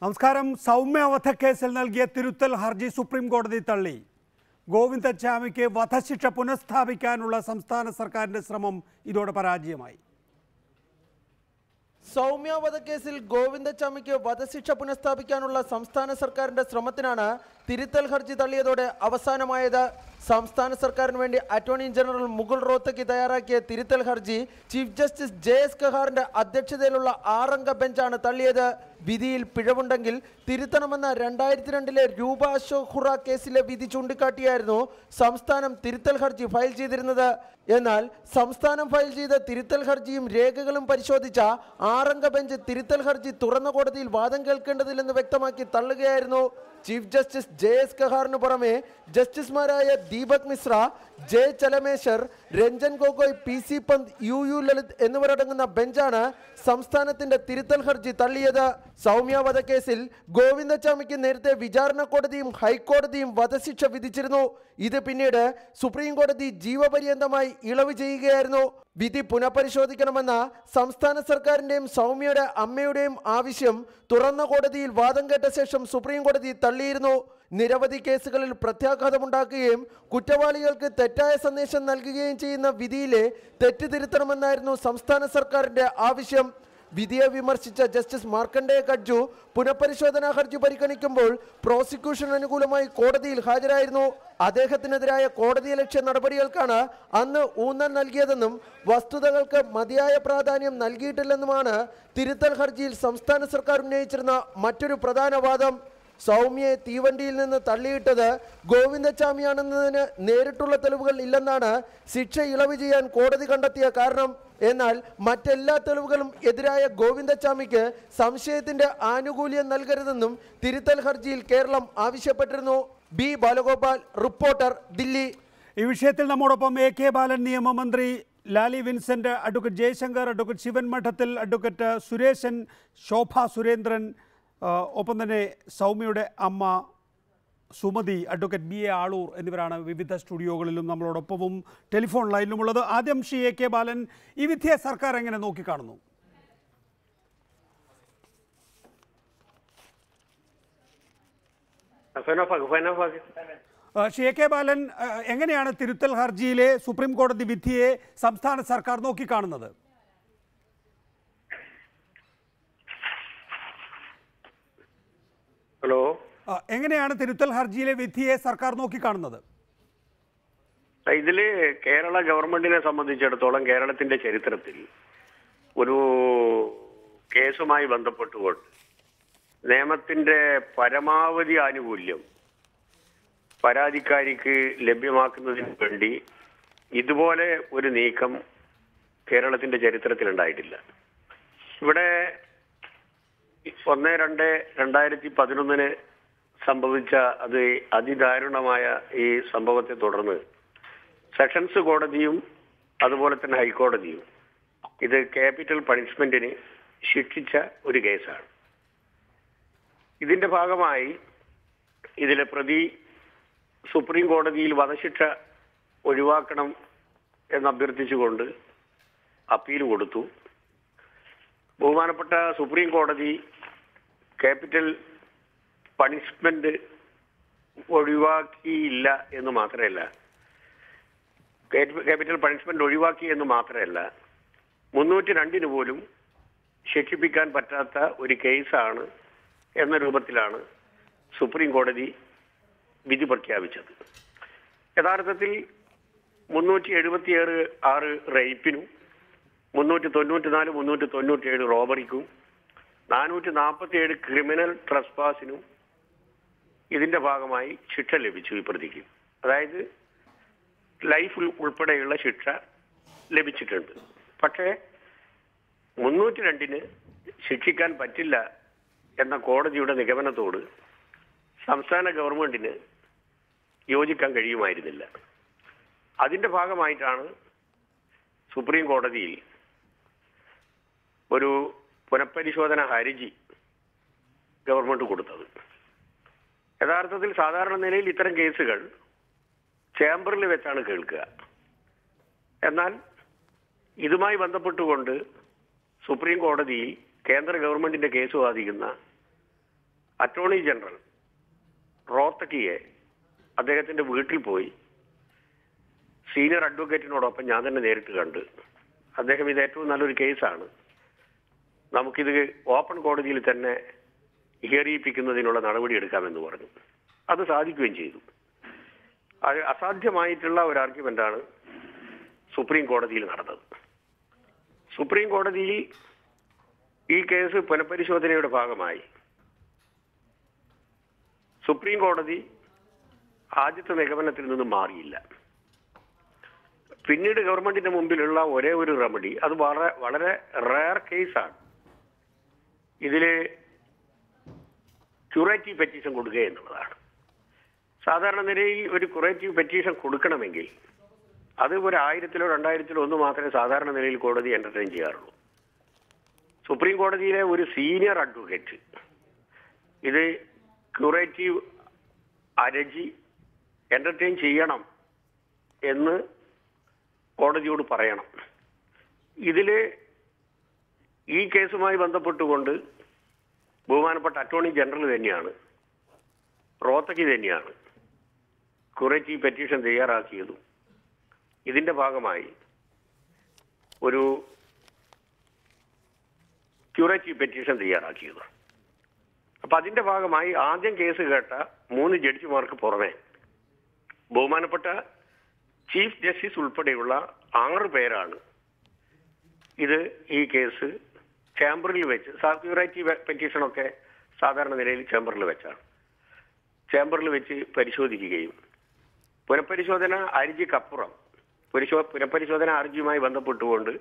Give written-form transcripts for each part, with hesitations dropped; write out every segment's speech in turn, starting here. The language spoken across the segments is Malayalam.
നമസ്കാരം. സൗമ്യ വധക്കേസിൽ നൽകിയ തിരുത്തൽ ഹർജി സുപ്രീം കോടതി തള്ളി. ഗോവിന്ദച്ചാമിക്ക് വധശിക്ഷ പുനഃസ്ഥാപിക്കാനുള്ള സംസ്ഥാന സർക്കാരിന്റെ ശ്രമം ഇതോടെ പരാജയമായി. സൗമ്യ വധക്കേസിൽ ഗോവിന്ദച്ചാമിക്ക് വധശിക്ഷ പുനഃസ്ഥാപിക്കാനുള്ള സംസ്ഥാന സർക്കാരിന്റെ ശ്രമത്തിനാണ് തിരുത്തൽ ഹർജി തള്ളിയതോടെ അവസാനമായത്. സംസ്ഥാന സർക്കാരിന് വേണ്ടി അറ്റോർണി ജനറൽ മുകുൾ റോത്തക്കി തയ്യാറാക്കിയ തിരുത്തൽ ഹർജി ചീഫ് ജസ്റ്റിസ് JS കഹാറിന്റെ അധ്യക്ഷതയിലുള്ള 6-അംഗ ബെഞ്ചാണ് തള്ളിയത്. വിധിയിൽ പിഴവുണ്ടെങ്കിൽ തിരുത്തണമെന്ന 2002 രൂപ അശോക് ഹുറ കേസിലെ വിധി ചൂണ്ടിക്കാട്ടിയായിരുന്നു സംസ്ഥാനം തിരുത്തൽ ഹർജി ഫയൽ ചെയ്തിരുന്നത്. എന്നാൽ സംസ്ഥാനം ഫയൽ ചെയ്ത തിരുത്തൽ ഹർജിയും രേഖകളും പരിശോധിച്ച 6-അംഗ ബെഞ്ച് തിരുത്തൽ ഹർജി തുറന്ന കോടതിയിൽ വാദം കേൾക്കേണ്ടതില്ലെന്ന് വ്യക്തമാക്കി തള്ളുകയായിരുന്നു. ചീഫ് ജസ്റ്റിസ് JS കഹാറിന് പുറമെ ജസ്റ്റിസുമാരായ ദീപക് മിശ്ര, J ചലമേശ്വർ, രഞ്ജൻ ഗൊഗോയ്, PC പന്ത്, UU ലളിത് എന്നിവരടങ്ങുന്ന ബെഞ്ചാണ് സംസ്ഥാനത്തിന്റെ തിരുത്തൽ ഹർജി തള്ളിയത്. സൗമ്യ വധക്കേസിൽ ഗോവിന്ദച്ചാമിക്ക് നേരത്തെ വിചാരണ കോടതിയും ഹൈക്കോടതിയും വധശിക്ഷ വിധിച്ചിരുന്നു. ഇത് പിന്നീട് സുപ്രീം കോടതി ജീവപര്യന്തമായി ഇളവ് ചെയ്യുകയായിരുന്നു. വിധി പുനഃപരിശോധിക്കണമെന്ന സംസ്ഥാന സർക്കാരിന്റെയും സൗമ്യയുടെ അമ്മയുടെയും ആവശ്യം തുറന്ന കോടതിയിൽ വാദം കേട്ട ശേഷം സുപ്രീം കോടതി തള്ളിയിരുന്നു. നിരവധി കേസുകളിൽ പ്രത്യാഘാതമുണ്ടാക്കുകയും കുറ്റവാളികൾക്ക് തെറ്റായ സന്ദേശം നൽകുകയും ചെയ്യുന്ന വിധിയിലെ തെറ്റ് തിരുത്തണമെന്നായിരുന്നു സംസ്ഥാന സർക്കാരിന്റെ ആവശ്യം. വിധിയെ വിമർശിച്ച ജസ്റ്റിസ് മാർക്കണ്ഡേയ കഡ്ജു പുനഃപരിശോധനാ ഹർജി പരിഗണിക്കുമ്പോൾ പ്രോസിക്യൂഷൻ അനുകൂലമായി കോടതിയിൽ ഹാജരായിരുന്നു. അദ്ദേഹത്തിനെതിരായ കോടതിയലക്ഷ്യ നടപടികൾക്കാണ് അന്ന് ഊന്നൽ നൽകിയതെന്നും വസ്തുതകൾക്ക് മതിയായ പ്രാധാന്യം നൽകിയിട്ടില്ലെന്നുമാണ് തിരുത്തൽ ഹർജിയിൽ സംസ്ഥാന സർക്കാർ ഉന്നയിച്ചിരുന്ന മറ്റൊരു പ്രധാന വാദം. സൗമ്യയെ തീവണ്ടിയിൽ നിന്ന് തള്ളിയിട്ടത് ഗോവിന്ദച്ചാമിയാണെന്നതിന് നേരിട്ടുള്ള തെളിവുകൾ ഇല്ലെന്നാണ് ശിക്ഷ ഇളവ് ചെയ്യാൻ കോടതി കണ്ടെത്തിയ കാരണം. എന്നാൽ മറ്റെല്ലാ തെളിവുകളും എതിരായ ഗോവിന്ദച്ചാമിക്ക് സംശയത്തിന്റെ ആനുകൂല്യം നൽകരുതെന്നും തിരുത്തൽ ഹർജിയിൽ കേരളം ആവശ്യപ്പെട്ടിരുന്നു. B Balagopal, reporter, Delhi. ഈ വിഷയത്തിൽ നമ്മോടൊപ്പം AK ബാലൻ, നിയമമന്ത്രി Lali Vincent, advocate Jayashankar, advocate Sivan Madathil, advocate Sureshan, ശോഭ സുരേന്ദ്രൻ, ഒപ്പം തന്നെ സൗമ്യയുടെ അമ്മ സുമതി, അഡ്വക്കേറ്റ് BA ആളൂർ എന്നിവരാണ് വിവിധ സ്റ്റുഡിയോകളിലും നമ്മളോടൊപ്പവും ടെലിഫോൺ ലൈനിലുമുള്ളത്. ആദ്യം ശ്രീ AK ബാലൻ, ഈ വിധിയെ സർക്കാർ എങ്ങനെ നോക്കിക്കാണുന്നു? ശ്രീ AK ബാലൻ, എങ്ങനെയാണ് തിരുത്തൽ ഹർജിയിലെ സുപ്രീം കോടതി വിധിയെ സംസ്ഥാന സർക്കാർ നോക്കിക്കാണുന്നത്? ഹലോ, എങ്ങനെയാണ് തിരുത്തൽ ഹർജിയിലെ വിധിയെ സർക്കാർ നോക്കിക്കാണുന്നത്? ഇതില് കേരള ഗവൺമെന്റിനെ സംബന്ധിച്ചിടത്തോളം കേരളത്തിന്റെ ചരിത്രത്തിൽ ഒരു കേസുമായി ബന്ധപ്പെട്ടുകൊണ്ട് നിയമത്തിന്റെ പരമാവധി ആനുകൂല്യം പരാതിക്കാരിക്ക് ലഭ്യമാക്കുന്നതിന് വേണ്ടി ഇതുപോലെ ഒരു നീക്കം കേരളത്തിന്റെ ചരിത്രത്തിൽ ഉണ്ടായിട്ടില്ല. ഇവിടെ 1/2/2011 സംഭവിച്ച അത് അതിദാരുണമായ ഈ സംഭവത്തെ തുടർന്ന് സെഷൻസ് കോടതിയും അതുപോലെ തന്നെ ഹൈക്കോടതിയും ഇത് ക്യാപിറ്റൽ പണിഷ്മെന്റിന് ശിക്ഷിച്ച ഒരു കേസാണ്. ഇതിന്റെ ഭാഗമായി ഇതിലെ പ്രതി സുപ്രീം കോടതിയിൽ വധശിക്ഷ ഒഴിവാക്കണം എന്നഭ്യർത്ഥിച്ചുകൊണ്ട് അപ്പീൽ കൊടുത്തു. ബഹുമാനപ്പെട്ട സുപ്രീം കോടതി ക്യാപിറ്റൽ പണിഷ്മെന്റ് ഒഴിവാക്കിയില്ല എന്ന് മാത്രമല്ല, ക്യാപിറ്റൽ പണിഷ്മെന്റ് ഒഴിവാക്കി എന്ന് മാത്രമല്ല 302 പോലും ശിക്ഷിപ്പിക്കാൻ പറ്റാത്ത ഒരു കേസാണ് എന്ന രൂപത്തിലാണ് സുപ്രീം കോടതി വിധി പ്രഖ്യാപിച്ചത്. യഥാർത്ഥത്തിൽ 376 റേപ്പിനും 394, 397 റോബറിക്കും 447 ക്രിമിനൽ ട്രസ്പാസിനും ഇതിന്റെ ഭാഗമായി ശിക്ഷ ലഭിച്ചു ഈ പ്രതിക്ക്. അതായത് ലൈഫ് ഉൾപ്പെടെയുള്ള ശിക്ഷ ലഭിച്ചിട്ടുണ്ട്. പക്ഷേ 302 ശിക്ഷിക്കാൻ പറ്റില്ല എന്ന കോടതിയുടെ നിഗമനത്തോട് സംസ്ഥാന ഗവൺമെന്റിന് യോജിക്കാൻ കഴിയുമായിരുന്നില്ല. അതിന്റെ ഭാഗമായിട്ടാണ് സുപ്രീം കോടതിയിൽ ഒരു പുനഃപരിശോധന ഹർജി ഗവൺമെന്റ് കൊടുത്തത്. യഥാർത്ഥത്തിൽ സാധാരണ നിലയിൽ ഇത്തരം കേസുകൾ ചേംബറിൽ വെച്ചാണ് കേൾക്കുക. എന്നാൽ ഇതുമായി ബന്ധപ്പെട്ടുകൊണ്ട് സുപ്രീം കോടതിയിൽ കേന്ദ്ര ഗവൺമെന്റിന്റെ കേസ് വാദിക്കുന്ന അറ്റോർണി ജനറൽ റോത്തക്കിയെ അദ്ദേഹത്തിന്റെ വീട്ടിൽ പോയി സീനിയർ അഡ്വക്കേറ്റിനോടൊപ്പം ഞാൻ തന്നെ നേരിട്ട് കണ്ട് അദ്ദേഹം ഇത് ഏറ്റവും നല്ലൊരു കേസാണ്, നമുക്കിത് ഓപ്പൺ കോടതിയിൽ തന്നെ ഹിയറിയിപ്പിക്കുന്നതിനുള്ള നടപടി എടുക്കാമെന്ന് പറഞ്ഞു. അത് സാധിക്കുകയും ചെയ്തു. അത് അസാധ്യമായിട്ടുള്ള ഒരു ആർഗ്യുമെന്റാണ് സുപ്രീം കോടതിയിൽ നടന്നത്. സുപ്രീം കോടതിയിൽ ഈ കേസ് പുനഃപരിശോധനയുടെ ഭാഗമായി സുപ്രീം കോടതി ആദ്യത്തെ നിഗമനത്തിൽ നിന്നും മാറിയില്ല. പിന്നീട് ഗവൺമെന്റിന്റെ മുമ്പിലുള്ള ഒരേ ഒരു റെമഡി, അത് വളരെ റയർ കേസാണ്, ഇതില് ക്യൂറേറ്റീവ് പെറ്റീഷൻ കൊടുക്കുക എന്നുള്ളതാണ്. സാധാരണ നിലയിൽ ഒരു ക്യൂറേറ്റീവ് പെറ്റീഷൻ കൊടുക്കണമെങ്കിൽ അത് ഒരു 1000-ലോ 2000-ലോ ഒന്ന് മാത്രമേ സാധാരണ നിലയിൽ കോടതി എന്റർടൈൻ ചെയ്യാറുള്ളൂ. സുപ്രീം കോടതിയിലെ ഒരു സീനിയർ അഡ്വക്കേറ്റ് ഇത് ക്യൂറേറ്റീവ് ഹർജി എന്റർടൈൻ ചെയ്യണം എന്ന് കോടതിയോട് പറയണം. ഇതില് ഈ കേസുമായി ബന്ധപ്പെട്ടുകൊണ്ട് ബഹുമാനപ്പെട്ട അറ്റോർണി ജനറൽ തന്നെയാണ്, റോത്തക്കി തന്നെയാണ് ക്യൂറേറ്റീവ് പെറ്റീഷൻ തയ്യാറാക്കിയതും ഇതിന്റെ ഭാഗമായി ഒരു ക്യൂറേറ്റീവ് പെറ്റീഷൻ തയ്യാറാക്കിയത്. അപ്പൊ അതിന്റെ ഭാഗമായി ആദ്യം കേസ് കേട്ട 3 ജഡ്ജിമാർക്ക് പുറമെ ബഹുമാനപ്പെട്ട ചീഫ് ജസ്റ്റിസ് ഉൾപ്പെടെയുള്ള 6 പേരാണ് ഈ കേസ് ചേംബറിൽ വെച്ച്, ക്യൂറേറ്റീവ് പെറ്റീഷനൊക്കെ സാധാരണ നിലയിൽ ചേംബറിൽ വെച്ചാണ്, ചേംബറിൽ വെച്ച് പരിശോധിക്കുകയും പുനഃപരിശോധന ഹർജിക്കപ്പുറം പുനഃപരിശോധന ഹർജിയുമായി ബന്ധപ്പെട്ടുകൊണ്ട്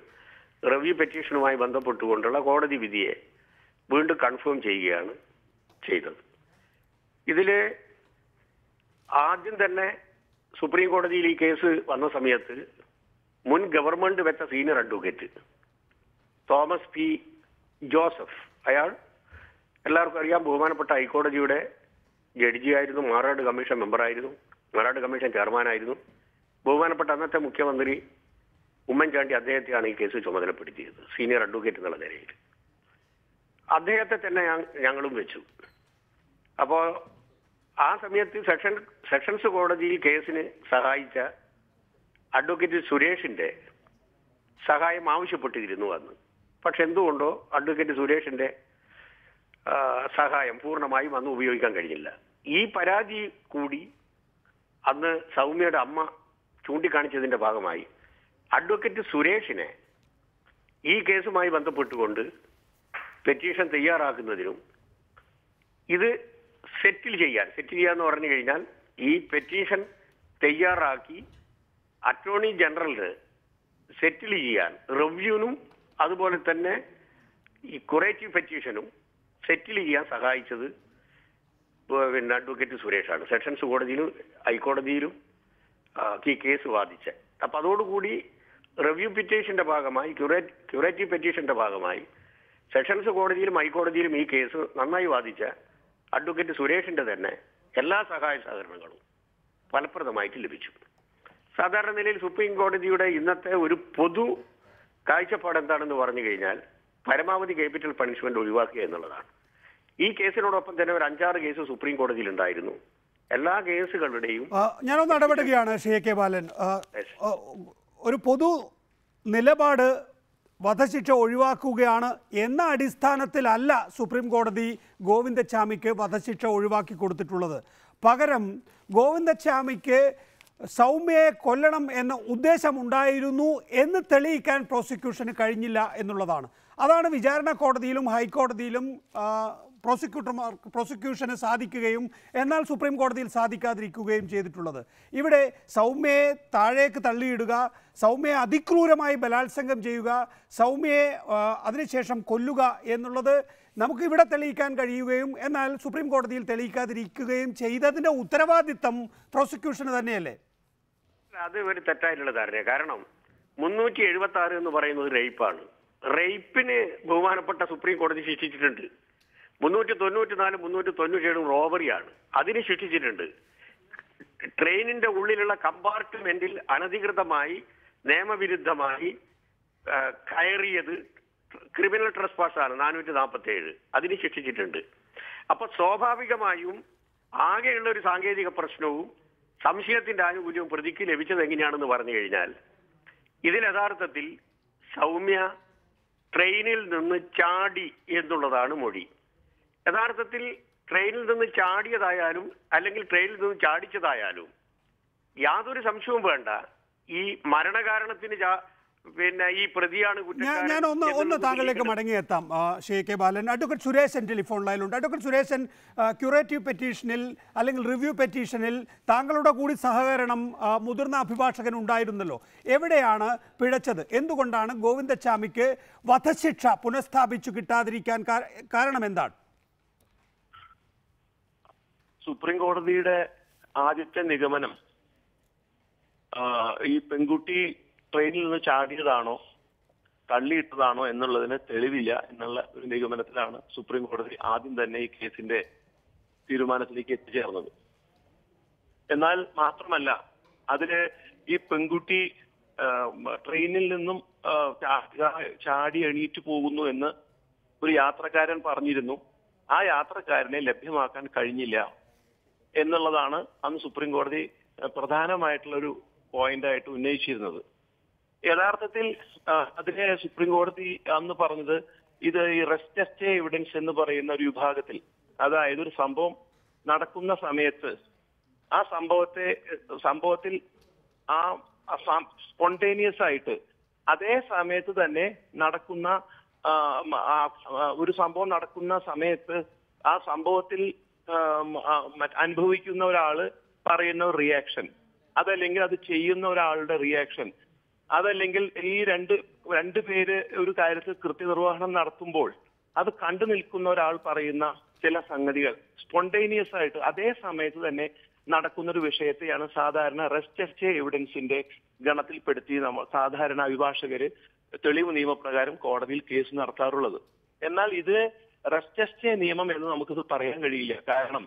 റിവ്യൂ പെറ്റീഷനുമായി ബന്ധപ്പെട്ടുകൊണ്ടുള്ള കോടതി വിധിയെ വീണ്ടും കൺഫേം ചെയ്യുകയാണ് ചെയ്തത്. ഇതില് ആദ്യം തന്നെ സുപ്രീം കോടതിയിൽ ഈ കേസ് വന്ന സമയത്ത് മുൻ ഗവൺമെന്റ് വെച്ച senior advocate Thomas P Joseph, അയാൾ എല്ലാവർക്കും അറിയാം, ബഹുമാനപ്പെട്ട ഹൈക്കോടതിയുടെ ജഡ്ജിയായിരുന്നു, മാറാട് കമ്മീഷൻ മെമ്പറായിരുന്നു, മാറാട് കമ്മീഷൻ ചെയർമാനായിരുന്നു. ബഹുമാനപ്പെട്ട അന്നത്തെ മുഖ്യമന്ത്രി ഉമ്മൻചാണ്ടി അദ്ദേഹത്തെയാണ് ഈ കേസ് ചുമതലപ്പെടുത്തിയത് സീനിയർ അഡ്വക്കേറ്റ് എന്നുള്ള നിലയിൽ. അദ്ദേഹത്തെ തന്നെ ഞങ്ങളും വെച്ചു. അപ്പോ ആ സമയത്ത് സെഷൻസ് കോടതിയിൽ കേസിന് സഹായിച്ച അഡ്വക്കേറ്റ് സുരേഷിന്റെ സഹായം ആവശ്യപ്പെട്ടിരുന്നു അന്ന്. പക്ഷെ എന്തുകൊണ്ടോ അഡ്വക്കേറ്റ് സുരേഷിന്റെ സഹായം പൂർണ്ണമായും അന്ന് ഉപയോഗിക്കാൻ കഴിഞ്ഞില്ല. ഈ പരാതി കൂടി അന്ന് സൗമ്യയുടെ അമ്മ ചൂണ്ടിക്കാണിച്ചതിന്റെ ഭാഗമായി അഡ്വക്കേറ്റ് സുരേഷിനെ ഈ കേസുമായി ബന്ധപ്പെട്ടുകൊണ്ട് പെറ്റീഷൻ തയ്യാറാക്കുന്നതിനും ഇത് സെറ്റിൽ ചെയ്യാന്ന് പറഞ്ഞു കഴിഞ്ഞാൽ ഈ പെറ്റീഷൻ തയ്യാറാക്കി അറ്റോർണി ജനറലിന് സെറ്റിൽ ചെയ്യാൻ റിവ്യൂനും അതുപോലെ തന്നെ ഈ ക്യൂറേറ്റീവ് പെറ്റീഷനും സെറ്റിൽ ചെയ്യാൻ സഹായിച്ചത് പിന്നെ അഡ്വക്കേറ്റ് സുരേഷാണ്. സെഷൻസ് കോടതിയിലും ഹൈക്കോടതിയിലും ഈ കേസ് വാദിച്ച. അപ്പൊ അതോടുകൂടി റിവ്യൂ പെറ്റീഷന്റെ ഭാഗമായി ക്യൂറേറ്റീവ് പെറ്റീഷന്റെ ഭാഗമായി സെഷൻസ് കോടതിയിലും ഹൈക്കോടതിയിലും ഈ കേസ് നന്നായി വാദിച്ച അഡ്വക്കേറ്റ് സുരേഷിന്റെ തന്നെ എല്ലാ സഹായ സഹകരണങ്ങളും ഫലപ്രദമായിട്ട് ലഭിച്ചു. സാധാരണ നിലയിൽ സുപ്രീം കോടതിയുടെ ഇന്നത്തെ ഒരു പൊതു കാഴ്ചപ്പാട് എന്താണെന്ന് പറഞ്ഞു കഴിഞ്ഞാൽ പരമാവധി ക്യാപിറ്റൽ പണിഷ്മെന്റ് ഒഴിവാക്കുക എന്നുള്ളതാണ്. ഈ കേസിനോടൊപ്പം തന്നെ ഒരു 5-6 കേസ് സുപ്രീം കോടതിയിൽ ഉണ്ടായിരുന്നു. എല്ലാ കേസുകളുടെയും ഞാനൊന്ന് ഇടപെടുകയാണ് ശ്രീ കെ ബാലൻ. ഒരു പൊതു നിലപാട് വധശിക്ഷ ഒഴിവാക്കുകയാണ് എന്ന അടിസ്ഥാനത്തിലല്ല സുപ്രീം കോടതി ഗോവിന്ദച്ചാമിക്ക് വധശിക്ഷ ഒഴിവാക്കി കൊടുത്തിട്ടുള്ളത്. പകരം ഗോവിന്ദച്ചാമിക്ക് സൗമ്യയെ കൊല്ലണം എന്ന ഉദ്ദേശമുണ്ടായിരുന്നു എന്ന് തെളിയിക്കാൻ പ്രോസിക്യൂഷന് കഴിഞ്ഞില്ല അതാണ് വിചാരണ കോടതിയിലും ഹൈക്കോടതിയിലും പ്രോസിക്യൂഷന് സാധിക്കുകയും എന്നാൽ സുപ്രീം കോടതിയിൽ സാധിക്കാതിരിക്കുകയും ചെയ്തിട്ടുള്ളത്. ഇവിടെ സൗമ്യയെ താഴേക്ക് തള്ളിയിടുക, സൗമ്യയെ അതിക്രൂരമായി ബലാത്സംഗം ചെയ്യുക, സൗമ്യയെ അതിനുശേഷം കൊല്ലുക എന്നുള്ളത് നമുക്ക് ഇവിടെ തെളിയിക്കാൻ കഴിയുകയും എന്നാൽ സുപ്രീം കോടതിയിൽ തെളിയിക്കാതിരിക്കുകയും ചെയ്തതിൻ്റെ ഉത്തരവാദിത്തം പ്രോസിക്യൂഷന് തന്നെയല്ലേ? അത് ഒരു തെറ്റായിട്ടുള്ള ധാരണ. കാരണം 376 എന്ന് പറയുന്നത് റേപ്പാണ്. റേപ്പിന് ബഹുമാനപ്പെട്ട സുപ്രീം കോടതി ശിക്ഷിച്ചിട്ടുണ്ട്. 394, 397 റോബറിയാണ്, അതിന് ശിക്ഷിച്ചിട്ടുണ്ട്. ട്രെയിനിന്റെ ഉള്ളിലുള്ള കമ്പാർട്ട്മെന്റിൽ അനധികൃതമായി നിയമവിരുദ്ധമായി കയറിയത് ക്രിമിനൽ ട്രസ്പാസ് ആണ് 447, അതിന് ശിക്ഷിച്ചിട്ടുണ്ട്. അപ്പൊ സ്വാഭാവികമായും ആകെയുള്ള ഒരു സാങ്കേതിക പ്രശ്നവും സംശയത്തിന്റെ ആനുകൂല്യവും പ്രതിക്ക് ലഭിച്ചത് എങ്ങനെയാണെന്ന് പറഞ്ഞു കഴിഞ്ഞാൽ, ഇതിൽ യഥാർത്ഥത്തിൽ സൗമ്യ ട്രെയിനിൽ നിന്ന് ചാടി എന്നുള്ളതാണ് മൊഴി. യഥാർത്ഥത്തിൽ ട്രെയിനിൽ നിന്ന് ചാടിയതായാലും അല്ലെങ്കിൽ ട്രെയിനിൽ നിന്ന് ചാടിച്ചതായാലും യാതൊരു സംശയവും വേണ്ട, ഈ മരണകാരണത്തിന് പിന്നെ ഈ പ്രതിയാണ് ഞാൻ ഒന്ന് താങ്കളിലേക്ക് മടങ്ങിയെത്താം. Shri K Balan, advocate Suresan telephone ലൈനിലുണ്ട്. അഡ്വക്കേറ്റ് സുരേശൻ, ക്യൂറേറ്റീവ് പെറ്റീഷനിൽ അല്ലെങ്കിൽ റിവ്യൂ പെറ്റീഷനിൽ താങ്കളുടെ കൂടി സഹകരണം മുതിർന്ന അഭിഭാഷകൻ ഉണ്ടായിരുന്നല്ലോ. എവിടെയാണ് പിഴച്ചത്? എന്തുകൊണ്ടാണ് ഗോവിന്ദച്ചാമിക്ക് വധശിക്ഷ പുനഃസ്ഥാപിച്ചു കിട്ടാതിരിക്കാൻ കാരണം എന്താണ്? സുപ്രീം കോടതിയുടെ ആദ്യത്തെ നിഗമനം ഈ പെൺകുട്ടി ട്രെയിനിൽ നിന്ന് ചാടിയതാണോ തള്ളിയിട്ടതാണോ എന്നുള്ളതിന് തെളിവില്ല എന്നുള്ള ഒരു നിഗമനത്തിലാണ് സുപ്രീം കോടതി ആദ്യം തന്നെ ഈ കേസിന്റെ തീരുമാനത്തിലേക്ക് എത്തിച്ചേർന്നത്. എന്നാൽ മാത്രമല്ല, അതില് ഈ പെൺകുട്ടി ട്രെയിനിൽ നിന്നും ചാടി എണീറ്റ് പോകുന്നു എന്ന് ഒരു യാത്രക്കാരൻ പറഞ്ഞിരുന്നു. ആ യാത്രക്കാരനെ ലഭ്യമാക്കാൻ കഴിഞ്ഞില്ല എന്നുള്ളതാണ് അന്ന് സുപ്രീം കോടതി പ്രധാനമായിട്ടുള്ള ഒരു പോയിന്റായിട്ട് ഉന്നയിച്ചിരുന്നത്. യഥാർത്ഥത്തിൽ അതിനെ സുപ്രീം കോടതി അന്ന് പറഞ്ഞത് ഇത് ഈ റെസ്റ്റ് സ്റ്റേ എവിഡൻസ് എന്ന് പറയുന്ന ഒരു വിഭാഗത്തിൽ, അതായത് ഒരു സംഭവം നടക്കുന്ന സമയത്ത് ആ സംഭവത്തിൽ ആ സ്പോണ്ടേനിയസ് ആയിട്ട് അതേ സമയത്ത് തന്നെ നടക്കുന്ന ഒരു സംഭവം നടക്കുന്ന സമയത്ത് ആ സംഭവത്തിൽ അനുഭവിക്കുന്ന ഒരാള് പറയുന്ന ഒരു റിയാക്ഷൻ, അതല്ലെങ്കിൽ അത് ചെയ്യുന്ന ഒരാളുടെ റിയാക്ഷൻ, അതല്ലെങ്കിൽ ഈ രണ്ട് പേര് ഒരു കാര്യത്തിൽ കൃത്യനിർവഹണം നടത്തുമ്പോൾ അത് കണ്ടു നിൽക്കുന്ന ഒരാൾ പറയുന്ന ചില സംഗതികൾ സ്പോണ്ടേനിയസ് ആയിട്ട് അതേ സമയത്ത് തന്നെ നടക്കുന്ന ഒരു വിഷയത്തെയാണ് സാധാരണ റെസ്റ്റ് സ്റ്റേ എവിഡൻസിന്റെ ഗണത്തിൽപ്പെടുത്തി നമ്മൾ സാധാരണ അഭിഭാഷകര് തെളിവ് നിയമപ്രകാരം കോടതിയിൽ കേസ് നടത്താറുള്ളത്. എന്നാൽ ഇത് റെസ്റ്റ് സ്റ്റേ നിയമം എന്ന് നമുക്കിത് പറയാൻ കഴിയില്ല. കാരണം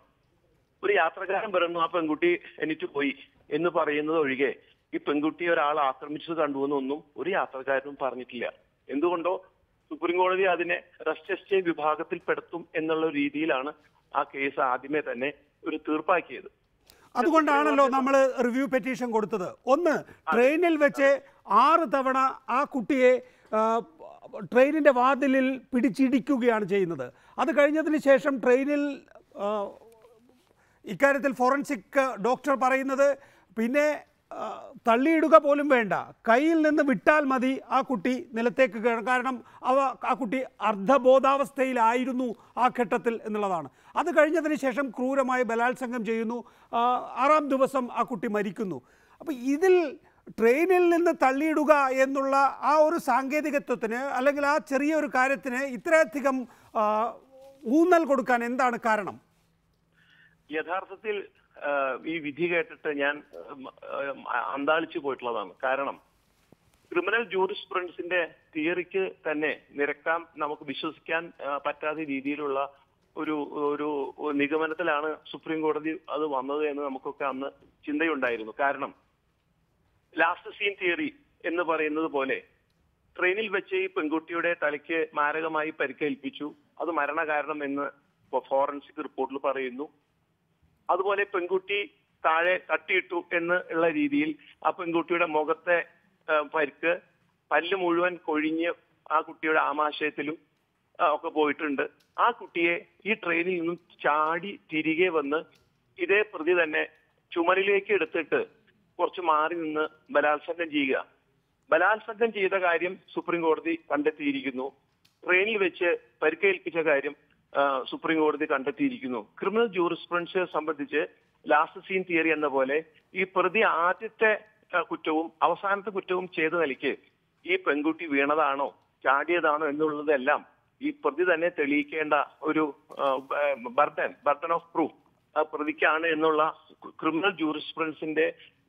ഒരു യാത്രക്കാരൻ പറയുന്നു ആ പെൺകുട്ടി എണീറ്റ് പോയി എന്ന് പറയുന്നത് ഒഴികെ ഈ പെൺകുട്ടിയെ ഒരാൾ ആക്രമിച്ചത് കണ്ടുവെന്നൊന്നും ഒരു യാത്രക്കാരനും പറഞ്ഞിട്ടില്ല. എന്തുകൊണ്ടോ സുപ്രീം കോടതി അതിനെ റെസ്റ്റ് സ്റ്റേ വിഭാഗത്തിൽ പെടുത്തും എന്നുള്ള രീതിയിലാണ് ആ കേസ് ആദ്യമേ തന്നെ ഒരു തീർപ്പാക്കിയത്. അതുകൊണ്ടാണല്ലോ നമ്മൾ റിവ്യൂ പെറ്റീഷൻ കൊടുത്തത്. ഒന്ന്, ട്രെയിനിൽ വെച്ച് 6 തവണ ആ കുട്ടിയെ ട്രെയിനിൻ്റെ വാതിലിൽ പിടിച്ചിടിക്കുകയാണ് ചെയ്യുന്നത്. അത് കഴിഞ്ഞതിന് ശേഷം ട്രെയിനിൽ ഇക്കാര്യത്തിൽ ഫോറൻസിക് ഡോക്ടർ പറയുന്നത് പിന്നെ തള്ളിയിടുക പോലും വേണ്ട, കയ്യിൽ നിന്ന് വിട്ടാൽ മതി ആ കുട്ടി നിലത്തേക്ക് കയറും, കാരണം ആ കുട്ടി അർദ്ധബോധാവസ്ഥയിലായിരുന്നു ആ ഘട്ടത്തിൽ എന്നുള്ളതാണ്. അത് കഴിഞ്ഞതിന് ശേഷം ക്രൂരമായി ബലാത്സംഗം ചെയ്യുന്നു. 6-ാം ദിവസം ആ കുട്ടി മരിക്കുന്നു. അപ്പോൾ ഇതിൽ ട്രെയിനിൽ നിന്ന് തള്ളിയിടുക എന്നുള്ള ആ ഒരു സാങ്കേതികത്വത്തിന് അല്ലെങ്കിൽ ആ ചെറിയൊരു കാര്യത്തിന് ഇത്രയധികം ഊന്നൽ കൊടുക്കാൻ എന്താണ് കാരണം? യഥാർത്ഥത്തിൽ ഈ വിധി കേട്ടിട്ട് ഞാൻ അന്താളിച്ചു പോയിട്ടുള്ളതാണ്. കാരണം ക്രിമിനൽ ജൂറിസ്പ്രുഡൻസിന്റെ തിയറിക്ക് തന്നെ നിരക്കാൻ നമുക്ക് വിശ്വസിക്കാൻ പറ്റാത്ത രീതിയിലുള്ള ഒരു നിഗമനത്തിലാണ് സുപ്രീം കോടതി അത് വന്നത് എന്ന് നമുക്കൊക്കെ അന്ന് ചിന്തയുണ്ടായിരുന്നു. കാരണം ലാസ്റ്റ് സീൻ തിയറി എന്ന് പറയുന്നത് പോലെ ട്രെയിനിൽ വെച്ച് ഈ പെൺകുട്ടിയുടെ തലയ്ക്ക് മാരകമായി പരിക്കേൽപ്പിച്ചു, അത് മരണകാരണം എന്ന് ഫോറൻസിക് റിപ്പോർട്ടിൽ പറയുന്നു. അതുപോലെ പെൺകുട്ടി താഴെ തട്ടിയിട്ടു എന്നുള്ള രീതിയിൽ ആ പെൺകുട്ടിയുടെ മുഖത്തെ പരിക്ക്, പല്ല് മുഴുവൻ കൊഴിഞ്ഞ് ആ കുട്ടിയുടെ ആമാശയത്തിലും ഒക്കെ പോയിട്ടുണ്ട്. ആ കുട്ടിയെ ഈ ട്രെയിനിൽ നിന്നും ചാടി തിരികെ വന്ന് ഇതേ പ്രതി തന്നെ ചുമലിലേക്ക് എടുത്തിട്ട് കുറച്ച് മാറി നിന്ന് ബലാത്സംഗം ചെയ്യുക. ബലാത്സംഗം ചെയ്ത കാര്യം സുപ്രീം കോടതി കണ്ടെത്തിയിരിക്കുന്നു. ട്രെയിനിൽ വെച്ച് പരിക്കേൽപ്പിച്ച കാര്യം സുപ്രീം കോടതി കണ്ടെത്തിയിരിക്കുന്നു. ക്രിമിനൽ ജൂറിസ്പ്രുഡൻസിനെ സംബന്ധിച്ച് ലാസ്റ്റ് സീൻ തിയറി എന്ന പോലെ ഈ പ്രതി ആദ്യത്തെ കുറ്റവും അവസാനത്തെ കുറ്റവും ചെയ്ത നിലയ്ക്ക് ഈ പെൺകുട്ടി വീണതാണോ ചാടിയതാണോ എന്നുള്ളതെല്ലാം ഈ പ്രതി തന്നെ തെളിയിക്കേണ്ട ഒരു ബർഡൻ ഓഫ് പ്രൂഫ് പ്രതിക്കാണ് എന്നുള്ള ക്രിമിനൽ ജൂറിസ്പ്രുഡൻസിന്റെ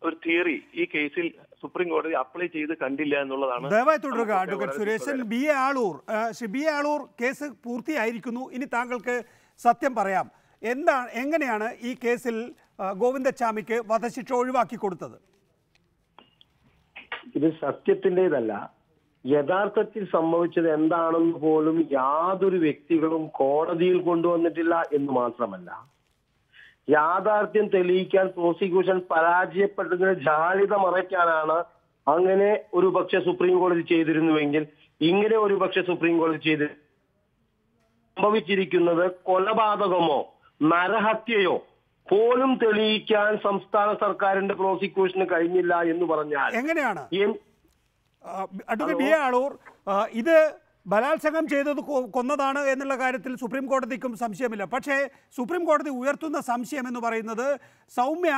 ഒരു തിയറി ഈ കേസിൽ സുപ്രീം കോടതി അപ്ലൈ ചെയ്ത് കണ്ടില്ല എന്നുള്ളതാണ്. ദയവായി തുടരുക advocate Suresan. B A Aloor case പൂർത്തിയായിരിക്കുന്നു. ഇനി താങ്കൾക്ക് സത്യം പറയാം, എങ്ങനെയാണ് ഈ കേസിൽ ഗോവിന്ദച്ചാമിക്ക് വധശിക്ഷ ഒഴിവാക്കി കൊടുത്തത്? ഇത് സത്യത്തിൻ്റെതല്ല, യഥാർത്ഥത്തിൽ സംഭവിച്ചത് എന്താണെന്ന് പോലും യാതൊരു വ്യക്തികളും കോടതിയിൽ കൊണ്ടുവന്നിട്ടില്ല എന്ന് മാത്രമല്ല, യാഥാർത്ഥ്യം തെളിയിക്കാൻ പ്രോസിക്യൂഷൻ പരാജയപ്പെട്ടതിന് ജാള്യത മറയ്ക്കാനാണ് അങ്ങനെ ഒരു പക്ഷെ സുപ്രീം കോടതി ചെയ്തിരുന്നുവെങ്കിൽ ഇങ്ങനെ ഒരു പക്ഷെ സുപ്രീം കോടതി സംഭവിച്ചിരിക്കുന്നത് കൊലപാതകമോ നരഹത്യയോ പോലും തെളിയിക്കാൻ സംസ്ഥാന സർക്കാരിന്റെ പ്രോസിക്യൂഷന് കഴിഞ്ഞില്ല എന്ന് പറഞ്ഞാൽ എങ്ങനെയാണ് അഡ്വക്കേറ്റ് ബി ആളൂർ ഇത് ബലാത്സംഗം ചെയ്തത് കൊന്നതാണ് എന്നുള്ള കാര്യത്തിൽ സുപ്രീം കോടതിക്കും സംശയമില്ല. പക്ഷേ സുപ്രീം കോടതി ഉയർത്തുന്ന സംശയം എന്ന് പറയുന്നത് സൗമ്യ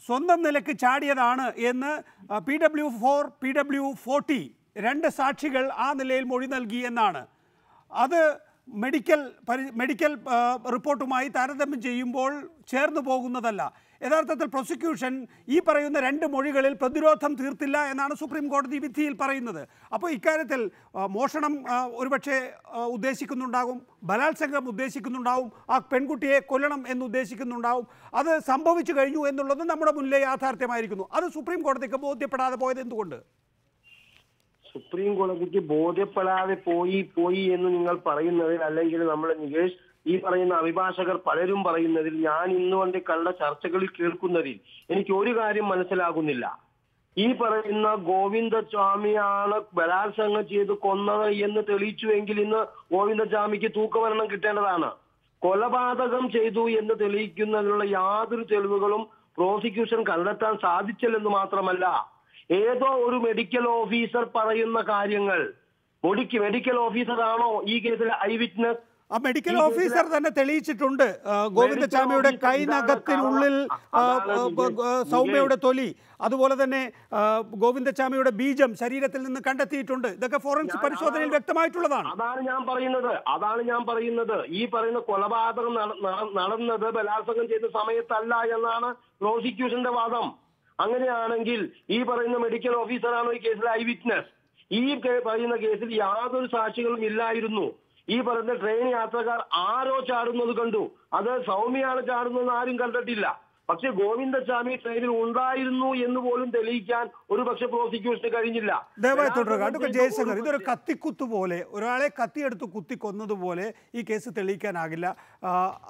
സ്വന്തം നിലയ്ക്ക് ചാടിയതാണ് എന്ന് PW4 PW40 രണ്ട് സാക്ഷികൾ ആ നിലയിൽ മൊഴി നൽകി എന്നാണ്. അത് മെഡിക്കൽ റിപ്പോർട്ടുമായി താരതമ്യം ചെയ്യുമ്പോൾ ചേർന്ന് പോകുന്നതല്ല. യഥാർത്ഥത്തിൽ പ്രോസിക്യൂഷൻ ഈ പറയുന്ന രണ്ട് മൊഴികളിൽ പ്രതിരോധം തീർത്തില്ല എന്നാണ് സുപ്രീം കോടതി വിധിയിൽ പറയുന്നത്. അപ്പോൾ ഇക്കാര്യത്തിൽ മോഷണം ഒരുപക്ഷെ ഉദ്ദേശിക്കുന്നുണ്ടാകും, ബലാത്സംഗം ഉദ്ദേശിക്കുന്നുണ്ടാവും, ആ പെൺകുട്ടിയെ കൊല്ലണം എന്ന് ഉദ്ദേശിക്കുന്നുണ്ടാവും. അത് സംഭവിച്ചു കഴിഞ്ഞു എന്നുള്ളത് നമ്മുടെ മുന്നിലെ യാഥാർത്ഥ്യമായിരിക്കുന്നു. അത് സുപ്രീം കോടതിക്ക് ബോധ്യപ്പെടാതെ പോയത് എന്തുകൊണ്ട്? സുപ്രീം കോടതിക്ക് ബോധ്യപ്പെടാതെ പോയി എന്ന് നിങ്ങൾ പറയുന്നതിൽ, അല്ലെങ്കിൽ നമ്മൾ നികേഷ് ഈ പറയുന്ന അഭിഭാഷകർ പലരും പറയുന്നതിൽ, ഞാൻ ഇന്നുകൊണ്ട് കണ്ട ചർച്ചകളിൽ കേൾക്കുന്നതിൽ എനിക്ക് ഒരു കാര്യം മനസ്സിലാകുന്നില്ല. ഈ പറയുന്ന ഗോവിന്ദസ്വാമിയാണ് ബലാത്സംഗം ചെയ്ത് കൊന്നത് എന്ന് തെളിയിച്ചുവെങ്കിൽ ഇന്ന് ഗോവിന്ദസ്വാമിക്ക് തൂക്കമരണം കിട്ടേണ്ടതാണ്. കൊലപാതകം ചെയ്തു എന്ന് തെളിയിക്കുന്നതിനുള്ള യാതൊരു തെളിവുകളും പ്രോസിക്യൂഷൻ കണ്ടെത്താൻ സാധിച്ചില്ലെന്ന് മാത്രമല്ല, ഏതോ ഒരു മെഡിക്കൽ ഓഫീസർ പറയുന്ന കാര്യങ്ങൾ, മെഡിക്കൽ ഓഫീസറാണോ ഈ കേസിലെ ഐ വിറ്റ്നസ്? ആ മെഡിക്കൽ ഓഫീസർ തന്നെ തെളിയിച്ചിട്ടുണ്ട് ഗോവിന്ദസ്വാമിയുടെ കൈനഖത്തിനുള്ളിൽ സൗമ്യയുടെ തൊലി, അതുപോലെ തന്നെ ഗോവിന്ദസ്വാമിയുടെ ബീജം ശരീരത്തിൽ നിന്ന് കണ്ടെത്തിയിട്ടുണ്ട്. ഇതൊക്കെ ഫോറൻസിക് പരിശോധനയിൽ വ്യക്തമായിട്ടുള്ളതാണ്. അതാണ് ഞാൻ പറയുന്നത്. ഈ പറയുന്ന കൊലപാതകം നടന്നത് ബലാത്സംഗം ചെയ്ത സമയത്തല്ല എന്നാണ് പ്രോസിക്യൂഷന്റെ വാദം. അങ്ങനെയാണെങ്കിൽ ഈ പറയുന്ന മെഡിക്കൽ ഓഫീസറാണോ ഈ കേസിലെ ഐ വിറ്റ്നസ്? ഈ പറയുന്ന കേസിൽ യാതൊരു സാക്ഷികളും ഇല്ലായിരുന്നു. ഈ പറയുന്ന ട്രെയിൻ യാത്രക്കാർ ആരോ ചാടുന്നത് കണ്ടു. അത് സൗമ്യയാണ് ചാടുന്നതെന്ന് ആരും കണ്ടിട്ടില്ല. പക്ഷെ ഗോവിന്ദസ്വാമി ട്രെയിനിൽ ഉണ്ടായിരുന്നു എന്ന് പോലും തെളിയിക്കാൻ ഒരു പക്ഷെ പ്രോസിക്യൂഷന് കഴിഞ്ഞില്ല. ദയവായി തുടരുക. അഡ്വക്കേറ്റ് ജയശങ്കർ, ഇതൊരു കത്തിക്കുത്ത് പോലെ, ഒരാളെ കത്തിയെടുത്ത് കുത്തിക്കൊന്നതുപോലെ ഈ കേസ് തെളിയിക്കാനാകില്ല.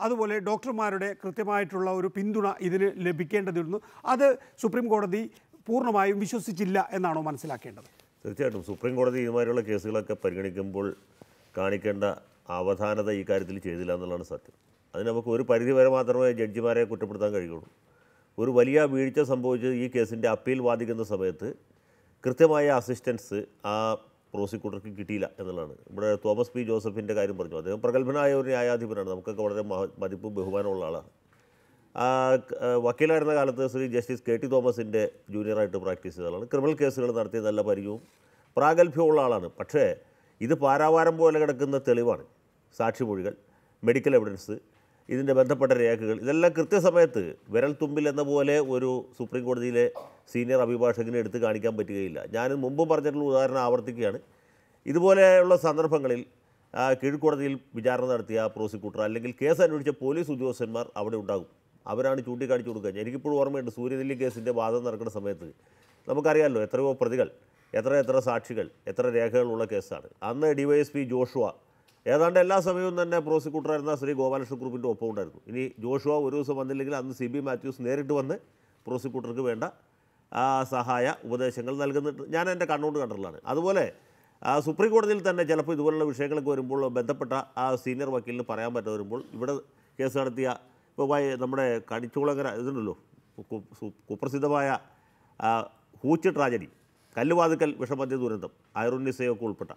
അതുപോലെ ഡോക്ടർമാരുടെ കൃത്യമായിട്ടുള്ള ഒരു പിന്തുണ ഇതിന് ലഭിക്കേണ്ടതിരുന്നു. അത് സുപ്രീം കോടതി പൂർണ്ണമായും വിശ്വസിച്ചില്ല എന്നാണോ മനസ്സിലാക്കേണ്ടത്? തീർച്ചയായിട്ടും സുപ്രീം കോടതി ഇതുമാതിരിയുള്ള കേസുകളൊക്കെ പരിഗണിക്കുമ്പോൾ കാണിക്കേണ്ട അവധാനത ഈ കാര്യത്തിൽ ചെയ്തില്ല എന്നുള്ളതാണ് സത്യം. അതിന് നമുക്ക് ഒരു പരിധി വരെ മാത്രമേ ജഡ്ജിമാരെ കുറ്റപ്പെടുത്താൻ കഴിയുള്ളൂ. ഒരു വലിയ വീഴ്ച സംഭവിച്ചത് ഈ കേസിൻ്റെ അപ്പീൽ വാദിക്കുന്ന സമയത്ത് കൃത്യമായ അസിസ്റ്റൻസ് ആ പ്രോസിക്യൂട്ടർക്ക് കിട്ടിയില്ല എന്നുള്ളതാണ്. ഇവിടെ തോമസ് പി ജോസഫിൻ്റെ കാര്യം പറഞ്ഞു. അദ്ദേഹം പ്രഗത്ഭനായ ഒരു ന്യായാധിപനാണ്, നമുക്കൊക്കെ വളരെ മതിപ്പും ബഹുമാനമുള്ള ആളാണ്. വക്കീലായിരുന്ന കാലത്ത് ശ്രീ ജസ്റ്റിസ് KT തോമസിൻ്റെ ജൂനിയറായിട്ട് പ്രാക്ടീസ് ചെയ്ത ആളാണ്. ക്രിമിനൽ കേസുകൾ നടത്തിയ നല്ല പരിചയവും പ്രാഗൽഭ്യമുള്ള ആളാണ്. പക്ഷേ ഇത് പാരാവാരം പോലെ കിടക്കുന്ന തെളിവാണ്. സാക്ഷിമൊഴികൾ, മെഡിക്കൽ എവിഡൻസ്, ഇതിൻ്റെ ബന്ധപ്പെട്ട രേഖകൾ, ഇതെല്ലാം കൃത്യസമയത്ത് വിരൽ തുമ്പിൽ എന്ന പോലെ ഒരു സുപ്രീം കോടതിയിലെ സീനിയർ അഭിഭാഷകനെ എടുത്ത് കാണിക്കാൻ പറ്റുകയില്ല. ഞാൻ മുമ്പും പറഞ്ഞിട്ടുള്ള ഉദാഹരണം ആവർത്തിക്കുകയാണ്. ഇതുപോലെയുള്ള സന്ദർഭങ്ങളിൽ കീഴ്ക്കോടതിയിൽ വിചാരണ നടത്തിയ പ്രോസിക്യൂട്ടർ അല്ലെങ്കിൽ കേസ് അന്വേഷിച്ച പോലീസ് ഉദ്യോഗസ്ഥന്മാർ അവിടെ ഉണ്ടാകും. അവരാണ് ചൂണ്ടിക്കാണിച്ചു കൊടുക്കുക. എനിക്കിപ്പോഴും ഓർമ്മയുണ്ട്, സൂര്യനെല്ലി കേസിൻ്റെ വാദം നടക്കുന്ന സമയത്ത് നമുക്കറിയാമല്ലോ എത്രയോ പ്രതികൾ, എത്ര സാക്ഷികൾ, എത്ര രേഖകളുള്ള കേസാണ്. അന്ന് DYSP ജോഷുവ ഏതാണ്ട് എല്ലാ സമയവും തന്നെ പ്രോസിക്യൂട്ടറായിരുന്ന ശ്രീ ഗോപാലകൃഷ്ണക്കുറുപ്പിൻ്റെ ഒപ്പം ഉണ്ടായിരുന്നു. ഇനി ജോഷുവ ഒരു ദിവസം വന്നില്ലെങ്കിൽ അന്ന് CB മാത്യൂസ് നേരിട്ട് വന്ന് പ്രോസിക്യൂട്ടർക്ക് വേണ്ട സഹായ ഉപദേശങ്ങൾ നൽകുന്നുണ്ട്. ഞാൻ എൻ്റെ കണ്ണുകൊണ്ട് കണ്ടിട്ടുള്ളതാണ്. അതുപോലെ സുപ്രീം കോടതിയിൽ തന്നെ ചിലപ്പോൾ ഇതുപോലുള്ള വിഷയങ്ങളൊക്കെ വരുമ്പോൾ ബന്ധപ്പെട്ട ആ സീനിയർ വക്കീലിന് പറയാൻ പറ്റാതെ വരുമ്പോൾ ഇവിടെ കേസ് നടത്തിയ ഇപ്പോൾ നമ്മുടെ കണിച്ചുകുളങ്ങര ഇതുണ്ടല്ലോ, കുപ്രസിദ്ധമായ ഹൂച്ച് ട്രാജഡി, കല്ലുവാതുക്കൽ വിഷമദ്യ ദുരന്തം, ഐറുന്നിസയൊക്കെ ഉൾപ്പെട്ട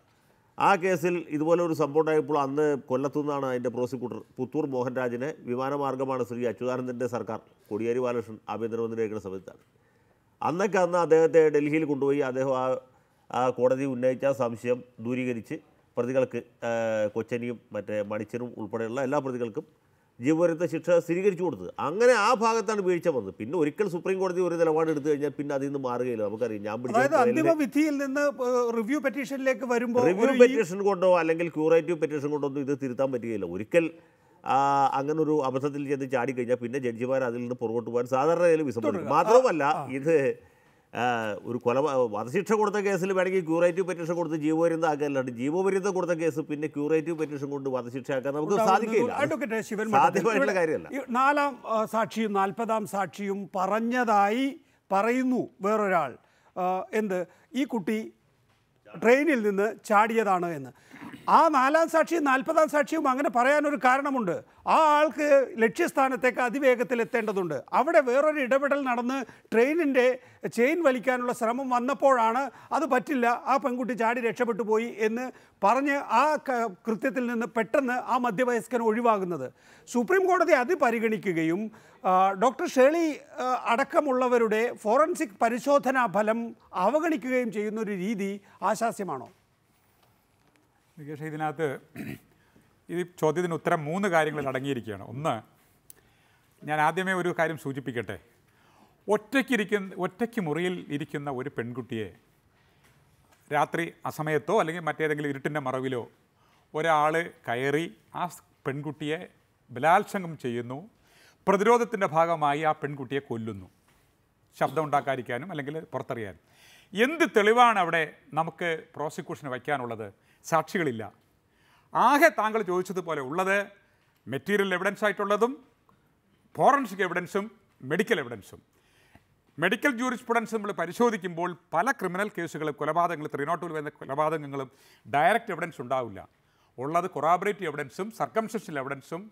ആ കേസിൽ ഇതുപോലെ ഒരു സംഭവം ഉണ്ടായപ്പോൾ അന്ന് കൊല്ലത്തുനിന്നാണ് അതിൻ്റെ പ്രോസിക്യൂട്ടർ പുത്തൂർ മോഹൻരാജിനെ വിമാനമാർഗ്ഗമാണ് ശ്രീ അച്യുതാനന്ദൻ്റെ സർക്കാർ കോടിയേരി ബാലകൃഷ്ണൻ ആഭ്യന്തരമന്ത്രി അയക്കുന്ന സമയത്താണ്. അന്ന് അദ്ദേഹത്തെ ഡൽഹിയിൽ കൊണ്ടുപോയി അദ്ദേഹം ആ കോടതി ഉന്നയിച്ച സംശയം ദൂരീകരിച്ച് പ്രതികൾക്ക് കൊച്ചനിയും മറ്റേ മണിച്ചനും ഉൾപ്പെടെയുള്ള എല്ലാ പ്രതികൾക്കും ജീവപര്യന്ത ശിക്ഷ സ്ഥിരീകരിച്ചു കൊടുത്തത്. അങ്ങനെ ആ ഭാഗത്താണ് വീഴ്ച വന്നത്. പിന്നെ ഒരിക്കൽ സുപ്രീം കോടതി ഒരു നിലപാട് എടുത്തു കഴിഞ്ഞാൽ പിന്നെ അതിൽ നിന്ന് മാറുകയില്ല. നമുക്കറിയാം, ഞാൻ അന്തിമ വിധിയിൽ നിന്ന് റിവ്യൂ പെറ്റീഷനിലേക്ക് വരുമ്പോൾ റിവ്യൂ പെറ്റീഷൻ കൊണ്ടോ അല്ലെങ്കിൽ ക്യൂറേറ്റീവ് പെറ്റീഷൻ കൊണ്ടോ ഒന്നും ഇത് തിരുത്താൻ പറ്റുകയില്ല. ഒരിക്കൽ അങ്ങനൊരു അബദ്ധത്തിൽ ചെന്ന് ചാടിക്കഴിഞ്ഞാൽ പിന്നെ ജഡ്ജിമാർ അതിൽ നിന്ന് പുറകോട്ട് പോകാൻ സാധാരണ വിസമ്മതിക്കും. മാത്രവുമല്ല, ഇത് ഒരു വധശിക്ഷ കൊടുത്ത കേസിൽ വേണമെങ്കിൽ ക്യൂറേറ്റീവ് പെറ്റീഷൻ കൊടുത്ത് ജീവപര്യന്തം ആക്കാനല്ലാണ്ട് ജീവപര്യന്തം കൊടുത്ത കേസ് പിന്നെ ക്യൂറേറ്റീവ് പെറ്റീഷൻ കൊണ്ട് വധശിക്ഷയാക്കാൻ നമുക്ക് സാധിക്കില്ല. സാധ്യമായിട്ടുള്ള കാര്യമല്ല. 4-ാം സാക്ഷിയും 40-ാം സാക്ഷിയും പറഞ്ഞതായി പറയുന്നു വേറൊരാൾ. എന്ത് ഈ കുട്ടി ട്രെയിനിൽ നിന്ന് ചാടിയതാണ് എന്ന്. ആ 4-ാം സാക്ഷിയും 40-ാം സാക്ഷിയും അങ്ങനെ പറയാനൊരു കാരണമുണ്ട്. ആ ആൾക്ക് ലക്ഷ്യസ്ഥാനത്തേക്ക് അതിവേഗത്തിൽ എത്തേണ്ടതുണ്ട്. അവിടെ വേറൊരു ഇടപെടൽ നടന്ന് ട്രെയിനിൻ്റെ ചെയിൻ വലിക്കാനുള്ള ശ്രമം വന്നപ്പോഴാണ് അത് പറ്റില്ല, ആ പെൺകുട്ടി ചാടി രക്ഷപ്പെട്ടു പോയി എന്ന് പറഞ്ഞ് ആ കൃത്യത്തിൽ നിന്ന് പെട്ടെന്ന് ആ മധ്യവയസ്കൻ ഒഴിവാകുന്നത്. സുപ്രീം കോടതി അത് പരിഗണിക്കുകയും ഡോക്ടർ ഷേർലി അടക്കമുള്ളവരുടെ ഫോറൻസിക് പരിശോധനാ ഫലം അവഗണിക്കുകയും ചെയ്യുന്നൊരു രീതി ആശാസ്യമാണോ? നികേഷ്, ഇതിനകത്ത് ഈ ചോദ്യത്തിന് ഉത്തരം 3 കാര്യങ്ങളിൽ അടങ്ങിയിരിക്കുകയാണ്. ഒന്ന്, ഞാൻ ആദ്യമേ ഒരു കാര്യം സൂചിപ്പിക്കട്ടെ. ഒറ്റയ്ക്ക് മുറിയിൽ ഇരിക്കുന്ന ഒരു പെൺകുട്ടിയെ രാത്രി അസമയത്തോ അല്ലെങ്കിൽ മറ്റേതെങ്കിലും ഇരുട്ടിൻ്റെ മറവിലോ ഒരാൾ കയറി ആ പെൺകുട്ടിയെ ബലാത്സംഗം ചെയ്യുന്നു, പ്രതിരോധത്തിൻ്റെ ഭാഗമായി ആ പെൺകുട്ടിയെ കൊല്ലുന്നു, ശബ്ദം ഉണ്ടാക്കാതിരിക്കാനും അല്ലെങ്കിൽ പുറത്തറിയാനും. എന്ത് തെളിവാണ് അവിടെ നമുക്ക് പ്രോസിക്യൂഷന് വയ്ക്കാനുള്ളത്? സാക്ഷികളില്ല. ആകെ താങ്കൾ ചോദിച്ചതുപോലെ ഉള്ളത് മെറ്റീരിയൽ എവിഡൻസ് ആയിട്ടുള്ളതും ഫോറൻസിക് എവിഡൻസും മെഡിക്കൽ എവിഡൻസും. മെഡിക്കൽ ജൂറിസ്പ്രുഡൻസ് നമ്മൾ പരിശോധിക്കുമ്പോൾ പല ക്രിമിനൽ കേസുകൾ, കൊലപാതകങ്ങൾ, 302 വരുന്ന കൊലപാതകങ്ങളും ഡയറക്റ്റ് എവിഡൻസ് ഉണ്ടാവില്ല. ഉള്ളത് കൊറാബറേറ്റീവ് എവിഡൻസും സർക്കംസ്റ്റൻഷ്യൽ എവിഡൻസും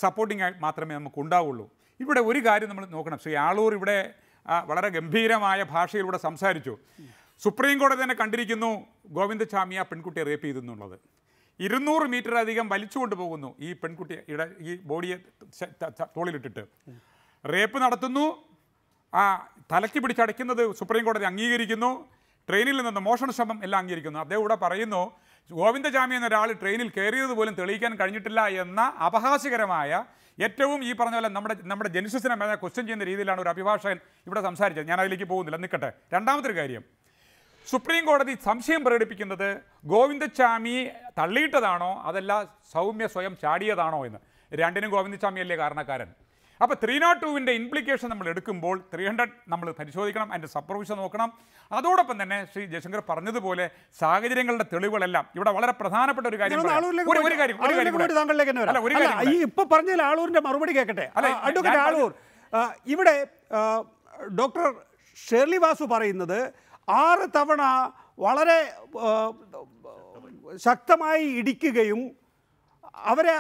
സപ്പോർട്ടിംഗ് ആയി മാത്രമേ നമുക്ക് ഉണ്ടാവുള്ളൂ. ഇവിടെ ഒരു കാര്യം നമ്മൾ നോക്കണം. ശ്രീ ആളൂർ ഇവിടെ വളരെ ഗംഭീരമായ ഭാഷയിലൂടെ സംസാരിച്ചു. സുപ്രീം കോടതി തന്നെ കണ്ടിരിക്കുന്നു ഗോവിന്ദചാമി ആ പെൺകുട്ടിയെ റേപ്പ് ചെയ്തെന്നുള്ളത്. 200 മീറ്റർ അധികം വലിച്ചുകൊണ്ട് പോകുന്നു ഈ പെൺകുട്ടിയുടെ ഈ ബോഡിയെ തോളിലിട്ടിട്ട് റേപ്പ് നടത്തുന്നു. ആ തലയ്ക്ക് പിടിച്ചടയ്ക്കുന്നത് സുപ്രീം കോടതി അംഗീകരിക്കുന്നു. ട്രെയിനിൽ നിന്ന് മോഷണ ശ്രമം എല്ലാം അംഗീകരിക്കുന്നു. അദ്ദേഹം ഇവിടെ പറയുന്നു ഗോവിന്ദചാമി എന്നൊരാൾ ട്രെയിനിൽ കയറിയത് പോലും തെളിയിക്കാൻ കഴിഞ്ഞിട്ടില്ല എന്ന അപഹാസ്യകരമായ, ഏറ്റവും ഈ പറഞ്ഞ പോലെ നമ്മുടെ ജെനിസിസിനെ ക്വസ്റ്റ്യൻ ചെയ്യുന്ന രീതിയിലാണ് ഒരു അഭിഭാഷകൻ ഇവിടെ സംസാരിച്ചത്. ഞാൻ അതിലേക്ക് പോകുന്നില്ല, നിൽക്കട്ടെ. രണ്ടാമത്തെ കാര്യം, സുപ്രീം കോടതി സംശയം പ്രകടിപ്പിക്കുന്നത് ഗോവിന്ദചാമി തള്ളിയിട്ടതാണോ അതല്ല സൗമ്യ സ്വയം ചാടിയതാണോ എന്ന്. രണ്ടിനും ഗോവിന്ദചാമിയല്ലേ കാരണക്കാരൻ. അപ്പോൾ 302-ൻ്റെ ഇംപ്ലിക്കേഷൻ നമ്മൾ എടുക്കുമ്പോൾ 300 നമ്മൾ പരിശോധിക്കണം, അതിൻ്റെ സബ്പ്രൊവിഷൻ നോക്കണം. അതോടൊപ്പം തന്നെ ശ്രീ ജയശങ്കർ പറഞ്ഞതുപോലെ സാഹചര്യങ്ങളുടെ തെളിവുകളെല്ലാം ഇവിടെ വളരെ പ്രധാനപ്പെട്ട ഒരു കാര്യം. ഇപ്പൊ പറഞ്ഞ ആളൂരിന്റെ മറുപടി കേൾക്കട്ടെ. അഡ്വക്കേറ്റ് ആളൂർ, ഇവിടെ ഡോക്ടർ ഷേർലി വാസു പറയുന്നത് 6 തവണ വളരെ ശക്തമായി ഇടിക്കുകയും അവരെ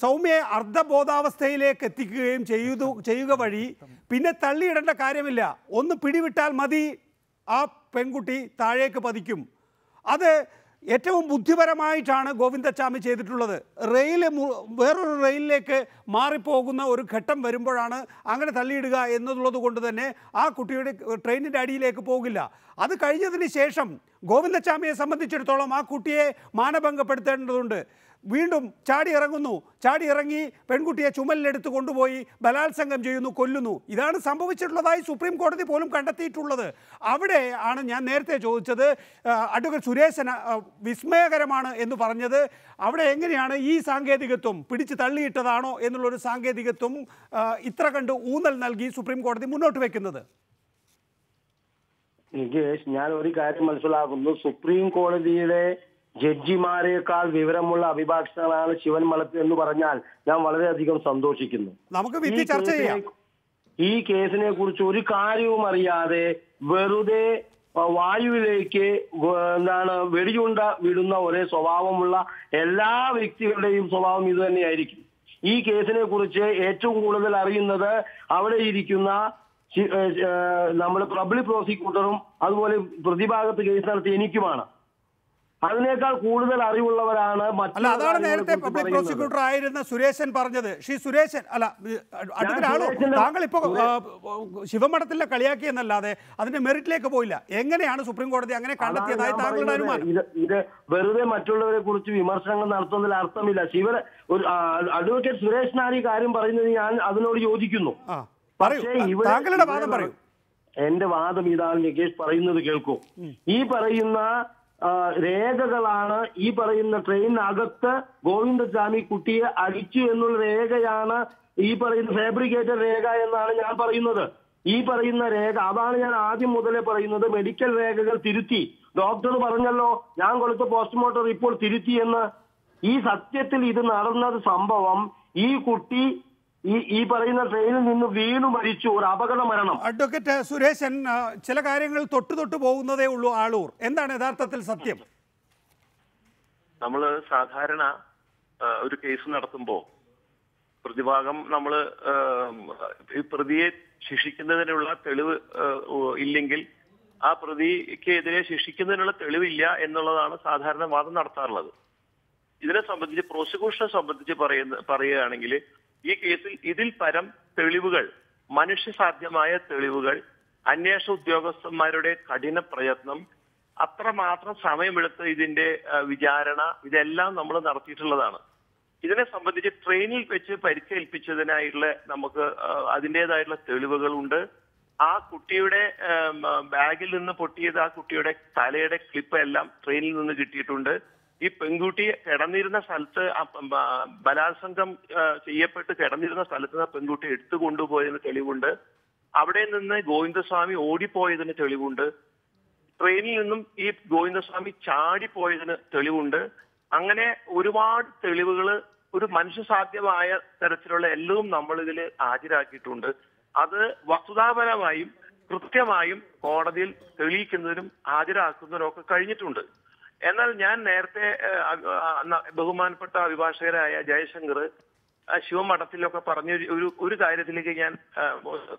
സൗമ്യയെ അർദ്ധബോധാവസ്ഥയിലേക്ക് എത്തിക്കുകയും ചെയ്യുക വഴി പിന്നെ തള്ളിയിടേണ്ട കാര്യമില്ല, ഒന്ന് പിടിവിട്ടാൽ മതി, ആ പെൺകുട്ടി താഴേക്ക് പതിക്കും. അത് ഏറ്റവും ബുദ്ധിപരമായിട്ടാണ് ഗോവിന്ദചാമി ചെയ്തിട്ടുള്ളത്. വേറൊരു റെയിലിലേക്ക് മാറിപ്പോകുന്ന ഒരു ഘട്ടം വരുമ്പോഴാണ് അങ്ങനെ തള്ളിയിടുക എന്നുള്ളത് കൊണ്ട് തന്നെ ആ കുട്ടിയുടെ ട്രെയിനിൻ്റെ അടിയിലേക്ക് പോകില്ല. അത് കഴിഞ്ഞതിന് ശേഷം ഗോവിന്ദചാമിയെ സംബന്ധിച്ചിടത്തോളം ആ കുട്ടിയെ മാനഭംഗപ്പെടുത്തേണ്ടതുണ്ട്. വീണ്ടും ചാടി ഇറങ്ങി പെൺകുട്ടിയെ ചുമലിലെടുത്ത് കൊണ്ടുപോയി ബലാത്സംഗം ചെയ്യുന്നു, കൊല്ലുന്നു. ഇതാണ് സംഭവിച്ചിട്ടുള്ളതായി സുപ്രീം കോടതി പോലും കണ്ടെത്തിയിട്ടുള്ളത്. അവിടെ ആണ് ഞാൻ നേരത്തെ ചോദിച്ചത്, അഡ്വക്കേറ്റ് സുരേശൻ വിസ്മയകരമാണ് എന്ന് പറഞ്ഞത്. അവിടെ എങ്ങനെയാണ് ഈ സാങ്കേതികത്വം പിടിച്ച് തള്ളിയിട്ടതാണോ എന്നുള്ളൊരു സാങ്കേതികത്വം ഇത്ര കണ്ട് ഊന്നൽ നൽകി സുപ്രീം കോടതി മുന്നോട്ട് വെക്കുന്നത്? നികേഷ്, ഞാൻ ഒരു കാര്യം മനസ്സിലാക്കുന്നു. സുപ്രീം കോടതിയുടെ ജഡ്ജിമാരെക്കാൾ വിവരമുള്ള അഭിഭാഷകനാണ് ശിവൻ മലത്ത് എന്ന് പറഞ്ഞാൽ ഞാൻ വളരെയധികം സന്തോഷിക്കുന്നു. ഈ കേസിനെ കുറിച്ച് ഒരു കാര്യവും അറിയാതെ വെറുതെ വായുവിലേക്ക് വെടിയുണ്ട വിടുന്ന ഒരേ സ്വഭാവമുള്ള എല്ലാ വ്യക്തികളുടെയും സ്വഭാവം ഇത് തന്നെയായിരിക്കും. ഈ കേസിനെ കുറിച്ച് ഏറ്റവും കൂടുതൽ അറിയുന്നത് അവിടെ ഇരിക്കുന്ന നമ്മുടെ പബ്ലിക് പ്രോസിക്യൂട്ടറും അതുപോലെ പ്രതിഭാഗത്ത് കേസ് നടത്തിയ എനിക്കുമാണ്. അതിനേക്കാൾ കൂടുതൽ അറിവുള്ളവരാണ്. അതാണ് നേരത്തെ പബ്ലിക് പ്രോസിക്യൂട്ടർ ആയിരുന്ന സുരേശൻ പറഞ്ഞത്. ശ്രീ സുരേശൻ, താങ്കൾ ഇപ്പോ ശിവമഠത്തിലെ കളിയാക്കിയെന്നല്ലാതെ അതിന്റെ മെറിറ്റിലേക്ക് പോയില്ല. എങ്ങനെയാണ് സുപ്രീം കോടതി അങ്ങനെ കണ്ടെത്തിയതായി താങ്കളുടെ അനുമാനം? ഇത് വെറുതെ മറ്റുള്ളവരെ കുറിച്ച് വിമർശനങ്ങൾ നടത്തുന്നതിൽ അർത്ഥമില്ല. ഒരു അഡ്വക്കേറ്റ് സുരേഷനാണ് ഈ കാര്യം പറയുന്നത്, ഞാൻ അതിനോട് യോജിക്കുന്നു. താങ്കളുടെ വാദം പറയൂ. എന്റെ വാദം ഇതാണ് നികേഷ്, പറയുന്നത് കേൾക്കൂ. ഈ പറയുന്ന രേഖകളാണ് ഈ പറയുന്ന ട്രെയിനകത്ത് ഗോവിന്ദചാമി കുട്ടിയെ അടിച്ചു എന്നുള്ള രേഖയാണ് ഈ പറയുന്ന ഫാബ്രിക്കേറ്റഡ് രേഖ എന്നാണ് ഞാൻ പറയുന്നത്. ഈ പറയുന്ന രേഖ, അതാണ് ഞാൻ ആദ്യം മുതലേ പറയുന്നത്, മെഡിക്കൽ രേഖകൾ തിരുത്തി. ഡോക്ടർ പറഞ്ഞല്ലോ ഞാൻ കൊടുത്ത പോസ്റ്റ്മോർട്ടം റിപ്പോർട്ട് തിരുത്തി എന്ന്. ഈ സത്യത്തിൽ ഇത് നടന്നത് സംഭവം, ഈ കുട്ടി ഈ പറയുന്ന ട്രെയിനിൽ നിന്ന് വീണു മരിച്ചു, ഒരു അപകട മരണം. അഡ്വക്കേറ്റ് സുരേശൻ, ചില കാര്യങ്ങൾ തൊട്ടു പോകുന്നതേ ഉള്ളൂ ആളൂർ. എന്താണ് യഥാർത്ഥത്തിൽ സത്യം? നമ്മൾ സാധാരണ ഒരു കേസ് നടത്തുമ്പോൾ പ്രതിഭാഗം നമ്മൾ ഈ പ്രതിയെ ശിക്ഷിക്കുന്നതിനുള്ള തെളിവ് ഇല്ലെങ്കിൽ ആ പ്രതിക്കെതിരെ ശിക്ഷിക്കുന്നതിനുള്ള തെളിവില്ല എന്നുള്ളതാണ് സാധാരണ വാദം നടത്താറുള്ളത്. ഇതിനെ സംബന്ധിച്ച് പ്രോസിക്യൂഷനെ സംബന്ധിച്ച് പറയുകയാണെങ്കിൽ ഈ കേസിൽ ഇതിൽ പരം തെളിവുകൾ, മനുഷ്യസാധ്യമായ തെളിവുകൾ, അന്വേഷണ ഉദ്യോഗസ്ഥന്മാരുടെ കഠിന പ്രയത്നം, അത്രമാത്രം സമയമെടുത്ത് ഇതിന്റെ വിചാരണ, ഇതെല്ലാം നമ്മൾ നടത്തിയിട്ടുള്ളതാണ്. ഇതിനെ സംബന്ധിച്ച് ട്രെയിനിൽ വെച്ച് പരിക്കേൽപ്പിച്ചതിനായിട്ടുള്ള നമുക്ക് അതിൻ്റെതായിട്ടുള്ള തെളിവുകളുണ്ട്. ആ കുട്ടിയുടെ ബാഗിൽ നിന്ന് പൊട്ടിയത് ആ കുട്ടിയുടെ തലയുടെ ക്ലിപ്പ് എല്ലാം ട്രെയിനിൽ നിന്ന് കിട്ടിയിട്ടുണ്ട്. ഈ പെൺകുട്ടി കിടന്നിരുന്ന സ്ഥലത്ത്, ബലാത്സംഗം ചെയ്യപ്പെട്ട് കിടന്നിരുന്ന സ്ഥലത്ത് പെൺകുട്ടി എടുത്തു കൊണ്ടുപോയതിന് തെളിവുണ്ട്. അവിടെ നിന്ന് ഗോവിന്ദസ്വാമി ഓടിപ്പോയതിന് തെളിവുണ്ട്. ട്രെയിനിൽ നിന്നും ഈ ഗോവിന്ദസ്വാമി ചാടിപ്പോയതിന് തെളിവുണ്ട്. അങ്ങനെ ഒരുപാട് തെളിവുകൾ, ഒരു മനുഷ്യസാധ്യമായ തരത്തിലുള്ള എല്ലാം നമ്മൾ ഇതിൽ ഹാജരാക്കിയിട്ടുണ്ട്. അത് വസ്തുതാപരമായും കൃത്യമായും കോടതിയിൽ തെളിയിക്കുന്നതിനും ഹാജരാക്കുന്നതിനും ഒക്കെ കഴിഞ്ഞിട്ടുണ്ട്. എന്നാൽ ഞാൻ നേരത്തെ ബഹുമാനപ്പെട്ട അഭിഭാഷകരായ ജയശങ്കർ ശിവമഠത്തിലൊക്കെ പറഞ്ഞ ഒരു കാര്യത്തിലേക്ക് ഞാൻ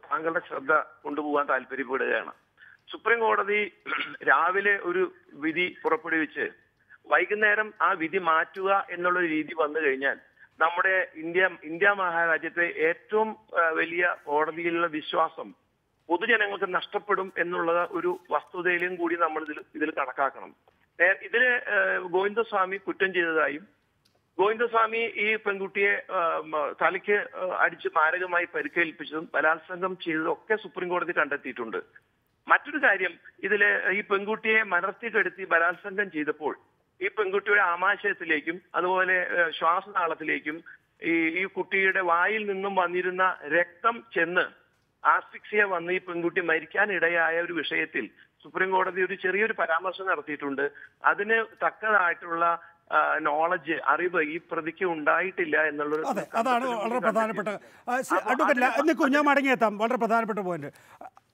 താങ്കളുടെ ശ്രദ്ധ കൊണ്ടുപോകാൻ താല്പര്യപ്പെടുകയാണ്. സുപ്രീം കോടതി രാവിലെ ഒരു വിധി പുറപ്പെടുവിച്ച് വൈകുന്നേരം ആ വിധി മാറ്റുക എന്നുള്ള രീതി വന്നു കഴിഞ്ഞാൽ നമ്മുടെ ഇന്ത്യ മഹാരാജ്യത്തെ ഏറ്റവും വലിയ കോടതിയിലുള്ള വിശ്വാസം പൊതുജനങ്ങൾക്ക് നഷ്ടപ്പെടും എന്നുള്ള ഒരു വസ്തുതയിലും കൂടി നമ്മൾ ഇതിൽ കണക്കാക്കണം. ഇതില് ഗോവിന്ദസ്വാമി കുറ്റം ചെയ്തതായും ഗോവിന്ദസ്വാമി ഈ പെൺകുട്ടിയെ തലയ്ക്ക് അടിച്ച് മാരകമായി പരിക്കേൽപ്പിച്ചതും ബലാത്സംഗം ചെയ്തതും ഒക്കെ സുപ്രീം കോടതി കണ്ടെത്തിയിട്ടുണ്ട്. മറ്റൊരു കാര്യം, ഇതില് ഈ പെൺകുട്ടിയെ മലർത്തിക്കെടുത്തി ബലാത്സംഗം ചെയ്തപ്പോൾ ഈ പെൺകുട്ടിയുടെ ആമാശയത്തിലേക്കും അതുപോലെ ശ്വാസനാളത്തിലേക്കും ഈ കുട്ടിയുടെ വായിൽ നിന്നും വന്നിരുന്ന രക്തം ചെന്ന് ആസ്ഫിക്സിയ വന്ന് ഈ പെൺകുട്ടി മരിക്കാനിടയായ ഒരു വിഷയത്തിൽ സുപ്രീം കോടതി ഒരു ചെറിയൊരു പരാമർശം നടത്തിയിട്ടുണ്ട്. അതിന് തക്കതായിട്ടുള്ള നോളജ്, അറിവ് ഈ പ്രതിക്ക് ഉണ്ടായിട്ടില്ല എന്നുള്ളത്. അതാണ് വളരെ പ്രധാനപ്പെട്ട. അഡ്വക്കേറ്റ് ഞാൻ മടങ്ങിയെത്താം. വളരെ പ്രധാനപ്പെട്ട പോയിന്റ്.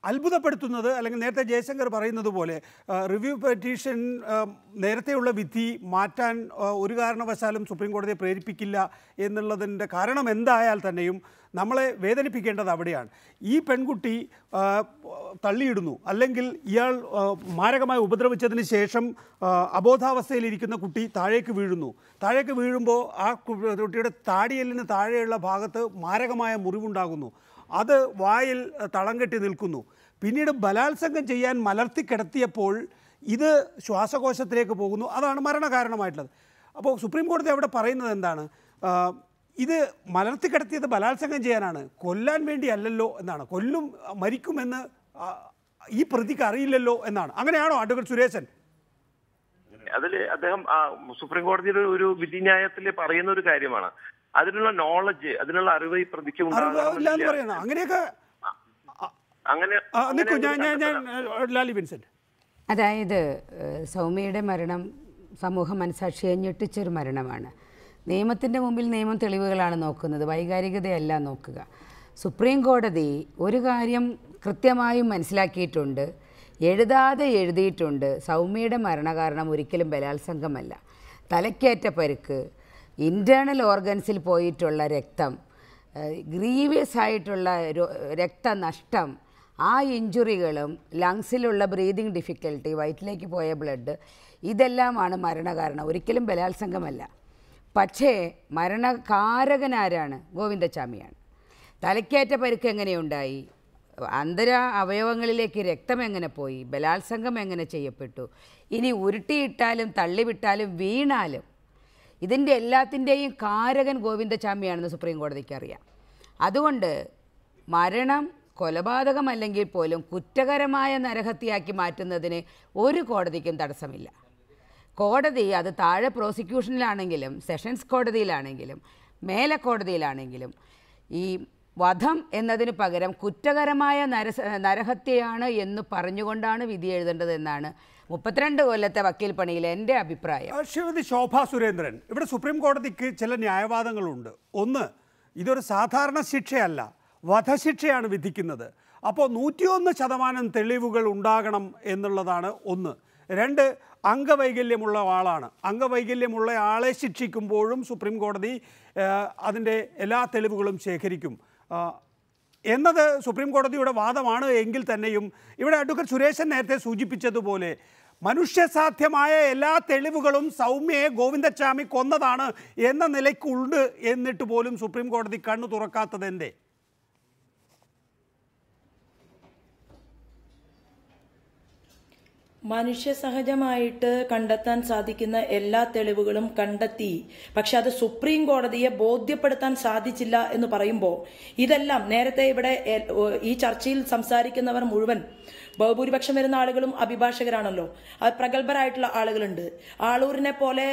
അത്ഭുതപ്പെടുത്തുന്നത്, അല്ലെങ്കിൽ നേരത്തെ ജയശങ്കർ പറയുന്നത് പോലെ റിവ്യൂ പെറ്റീഷൻ നേരത്തെയുള്ള വിധി മാറ്റാൻ ഒരു കാരണവശാലും സുപ്രീം കോടതിയെ പ്രേരിപ്പിക്കില്ല എന്നുള്ളതിൻ്റെ കാരണം എന്തായാൽ തന്നെയും നമ്മളെ വേദനിപ്പിക്കേണ്ടത് അവിടെയാണ്. ഈ പെൺകുട്ടി തള്ളിയിടുന്നു, അല്ലെങ്കിൽ ഇയാൾ മാരകമായി ഉപദ്രവിച്ചതിന് ശേഷം അബോധാവസ്ഥയിലിരിക്കുന്ന കുട്ടി താഴേക്ക് വീഴുന്നു. താഴേക്ക് വീഴുമ്പോൾ ആ കുട്ടിയുടെ താടിയെല്ലിന് താഴെയുള്ള ഭാഗത്ത് മാരകമായ മുറിവുണ്ടാകുന്നു. അത് വായിൽ തളം കെട്ടി നിൽക്കുന്നു. പിന്നീട് ബലാത്സംഗം ചെയ്യാൻ മലർത്തി കിടത്തിയപ്പോൾ ഇത് ശ്വാസകോശത്തിലേക്ക് പോകുന്നു. അതാണ് മരണകാരണമായിട്ടുള്ളത്. അപ്പോൾ സുപ്രീം കോടതി അവിടെ പറയുന്നത് എന്താണ്? ഇത് മലർത്തി കിടത്തിയത് ബലാത്സംഗം ചെയ്യാനാണ്, കൊല്ലാൻ വേണ്ടി അല്ലല്ലോ എന്നാണ്. മരിക്കുമെന്ന് ഈ പ്രതിക്ക് അറിയില്ലല്ലോ എന്നാണ്. അങ്ങനെയാണോ അഡ്വക്കേറ്റ് സുരേശൻ? അതിൽ അദ്ദേഹം സുപ്രീം കോടതിയുടെ ഒരു വിധിന്യായത്തിൽ പറയുന്ന ഒരു കാര്യമാണ്, അതിനുള്ള നോളജ്, അതിനുള്ള അറിവ് ഈ പ്രതിക്ക് അതായത് സൗമ്യയുടെ മരണം സമൂഹ മനസാക്ഷിയെ ഞെട്ടിച്ചൊരു മരണമാണ്. നിയമത്തിൻ്റെ മുമ്പിൽ നിയമം തെളിവുകളാണ് നോക്കുന്നത്, വൈകാരികതയല്ല നോക്കുക. സുപ്രീം കോടതി ഒരു കാര്യം കൃത്യമായും മനസ്സിലാക്കിയിട്ടുണ്ട്, എഴുതാതെ എഴുതിയിട്ടുണ്ട്. സൗമ്യയുടെ മരണകാരണം ഒരിക്കലും ബലാത്സംഗമല്ല. തലക്കേറ്റ പരുക്ക്, ഇൻറ്റേർണൽ ഓർഗൻസിൽ പോയിട്ടുള്ള രക്തം, ഗ്രീവിയസ് ആയിട്ടുള്ള രക്തനഷ്ടം, ആ ഇഞ്ചുറികളും ലങ്സിലുള്ള ബ്രീതിങ് ഡിഫിക്കൽട്ടി, വയറ്റിലേക്ക് പോയ ബ്ലഡ്, ഇതെല്ലാമാണ് മരണകാരണം, ഒരിക്കലും ബലാത്സംഗമല്ല. പക്ഷേ മരണകാരകനാരാണ്? ഗോവിന്ദച്ചാമിയാണ്. തലക്കേറ്റ പരുക്ക് എങ്ങനെയുണ്ടായി? അന്തര അവയവങ്ങളിലേക്ക് രക്തം എങ്ങനെ പോയി? ബലാത്സംഗം എങ്ങനെ ചെയ്യപ്പെട്ടു? ഇനി ഉരുട്ടിയിട്ടാലും തള്ളിവിട്ടാലും വീണാലും ഇതിൻ്റെ എല്ലാത്തിൻ്റെയും കാരകൻ ഗോവിന്ദച്ചാമിയാണെന്ന് സുപ്രീം കോടതിക്ക് അറിയാം. അതുകൊണ്ട് മരണം കൊലപാതകമല്ലെങ്കിൽ പോലും കുറ്റകരമായ നരഹത്യയാക്കി മാറ്റുന്നതിന് ഒരു കോടതിക്കും തടസ്സമില്ല. കോടതി അത് താഴെ പ്രോസിക്യൂഷനിലാണെങ്കിലും സെഷൻസ് കോടതിയിലാണെങ്കിലും മേലെ കോടതിയിലാണെങ്കിലും ഈ വധം എന്നതിന് പകരം കുറ്റകരമായ നരഹത്യയാണ് എന്ന് പറഞ്ഞുകൊണ്ടാണ് വിധി എഴുതേണ്ടതെന്നാണ് 32 കൊല്ലത്തെ വക്കീൽ പണിയിൽ എൻ്റെ അഭിപ്രായം. ശ്രീമതി ശോഭാ സുരേന്ദ്രൻ, ഇവിടെ സുപ്രീം കോടതിക്ക് ചില ന്യായവാദങ്ങളുണ്ട്. ഒന്ന്, ഇതൊരു സാധാരണ ശിക്ഷയല്ല, വധശിക്ഷയാണ് വിധിക്കുന്നത്. അപ്പോൾ 101% തെളിവുകൾ ഉണ്ടാകണം എന്നുള്ളതാണ് ഒന്ന്. രണ്ട്, അംഗവൈകല്യമുള്ള ആളാണ്. അംഗവൈകല്യമുള്ള ആളെ ശിക്ഷിക്കുമ്പോഴും സുപ്രീം കോടതി അതിൻ്റെ എല്ലാ തെളിവുകളും ശേഖരിക്കും എന്നത് സുപ്രീം കോടതിയുടെ വാദമാണ്. എങ്കിൽ തന്നെയും ഇവിടെ അഡ്വക്കേറ്റ് സുരേശൻ നേരത്തെ സൂചിപ്പിച്ചതുപോലെ മനുഷ്യസാധ്യമായ എല്ലാ തെളിവുകളും സൗമ്യയെ ഗോവിന്ദച്ചാമി കൊന്നതാണ് എന്ന നിലയ്ക്കുണ്ട് എന്നിട്ട് പോലും സുപ്രീം കോടതി കണ്ണു തുറക്കാത്തത് എന്തേ? മനുഷ്യസഹജമായിട്ട് കണ്ടെത്താൻ സാധിക്കുന്ന എല്ലാ തെളിവുകളും കണ്ടെത്തി. പക്ഷെ അത് സുപ്രീം കോടതിയെ ബോധ്യപ്പെടുത്താൻ സാധിച്ചില്ല എന്ന് പറയുമ്പോൾ ഇതെല്ലാം നേരത്തെ ഇവിടെ ഈ ചർച്ചയിൽ സംസാരിക്കുന്നവർ മുഴുവൻ ബഹുഭൂരിപക്ഷം വരുന്ന ആളുകളും അഭിഭാഷകരാണല്ലോ. അത് പ്രഗത്ഭരായിട്ടുള്ള ആളുകളുണ്ട്. ആളൂരിനെ പോലെ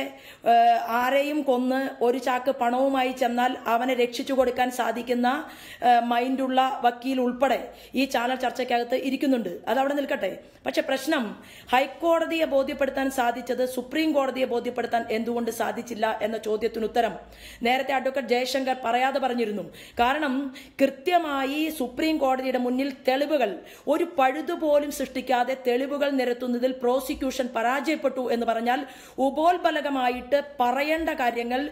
ആരെയും കൊന്ന് ഒരു ചാക്ക് പണവുമായി ചെന്നാൽ അവനെ രക്ഷിച്ചു കൊടുക്കാൻ സാധിക്കുന്ന മൈൻഡുള്ള വക്കീൽ ഉൾപ്പെടെ ഈ ചാനൽ ചർച്ചയ്ക്കകത്ത് ഇരിക്കുന്നുണ്ട്. അതവിടെ നിൽക്കട്ടെ. പക്ഷെ പ്രശ്നം ഹൈക്കോടതിയെ ബോധ്യപ്പെടുത്താൻ സാധിച്ചത് സുപ്രീം കോടതിയെ ബോധ്യപ്പെടുത്താൻ എന്തുകൊണ്ട് സാധിച്ചില്ല എന്ന ചോദ്യത്തിന് ഉത്തരം നേരത്തെ അഡ്വക്കേറ്റ് ജയശങ്കർ പറയാതെ പറഞ്ഞിരുന്നു. കാരണം കൃത്യമായി സുപ്രീം കോടതിയുടെ മുന്നിൽ തെളിവുകൾ ഒരു പഴുതുപോലും സൃഷ്ടിക്കാതെ തെളിവുകൾ നിരത്തുന്നതിൽ പ്രോസിക്യൂഷൻ പരാജയപ്പെട്ടു എന്ന് പറഞ്ഞാൽ ഉപോത്ബലകമായിട്ട് പറയേണ്ട കാര്യങ്ങൾ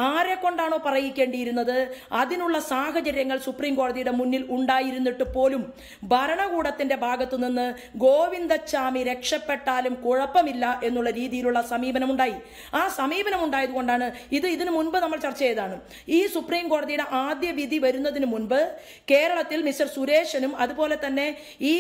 ആരെ കൊണ്ടാണോ പറയിക്കേണ്ടിയിരുന്നത് അതിനുള്ള സാഹചര്യങ്ങൾ സുപ്രീം കോടതിയുടെ മുന്നിൽ ഉണ്ടായിരുന്നിട്ട് പോലും ഭരണകൂടത്തിന്റെ ഭാഗത്തു നിന്ന് ഗോവിന്ദച്ചാമി രക്ഷപ്പെട്ടാലും കുഴപ്പമില്ല എന്നുള്ള രീതിയിലുള്ള സമീപനമുണ്ടായി. ആ സമീപനം ഉണ്ടായതുകൊണ്ടാണ് ഇതിനു മുൻപ് നമ്മൾ ചർച്ച ചെയ്തതാണ്. ഈ സുപ്രീം കോടതിയുടെ ആദ്യ വിധി വരുന്നതിന് മുൻപ് കേരളത്തിൽ മിസ്റ്റർ സുരേഷനും അതുപോലെ തന്നെ ഈ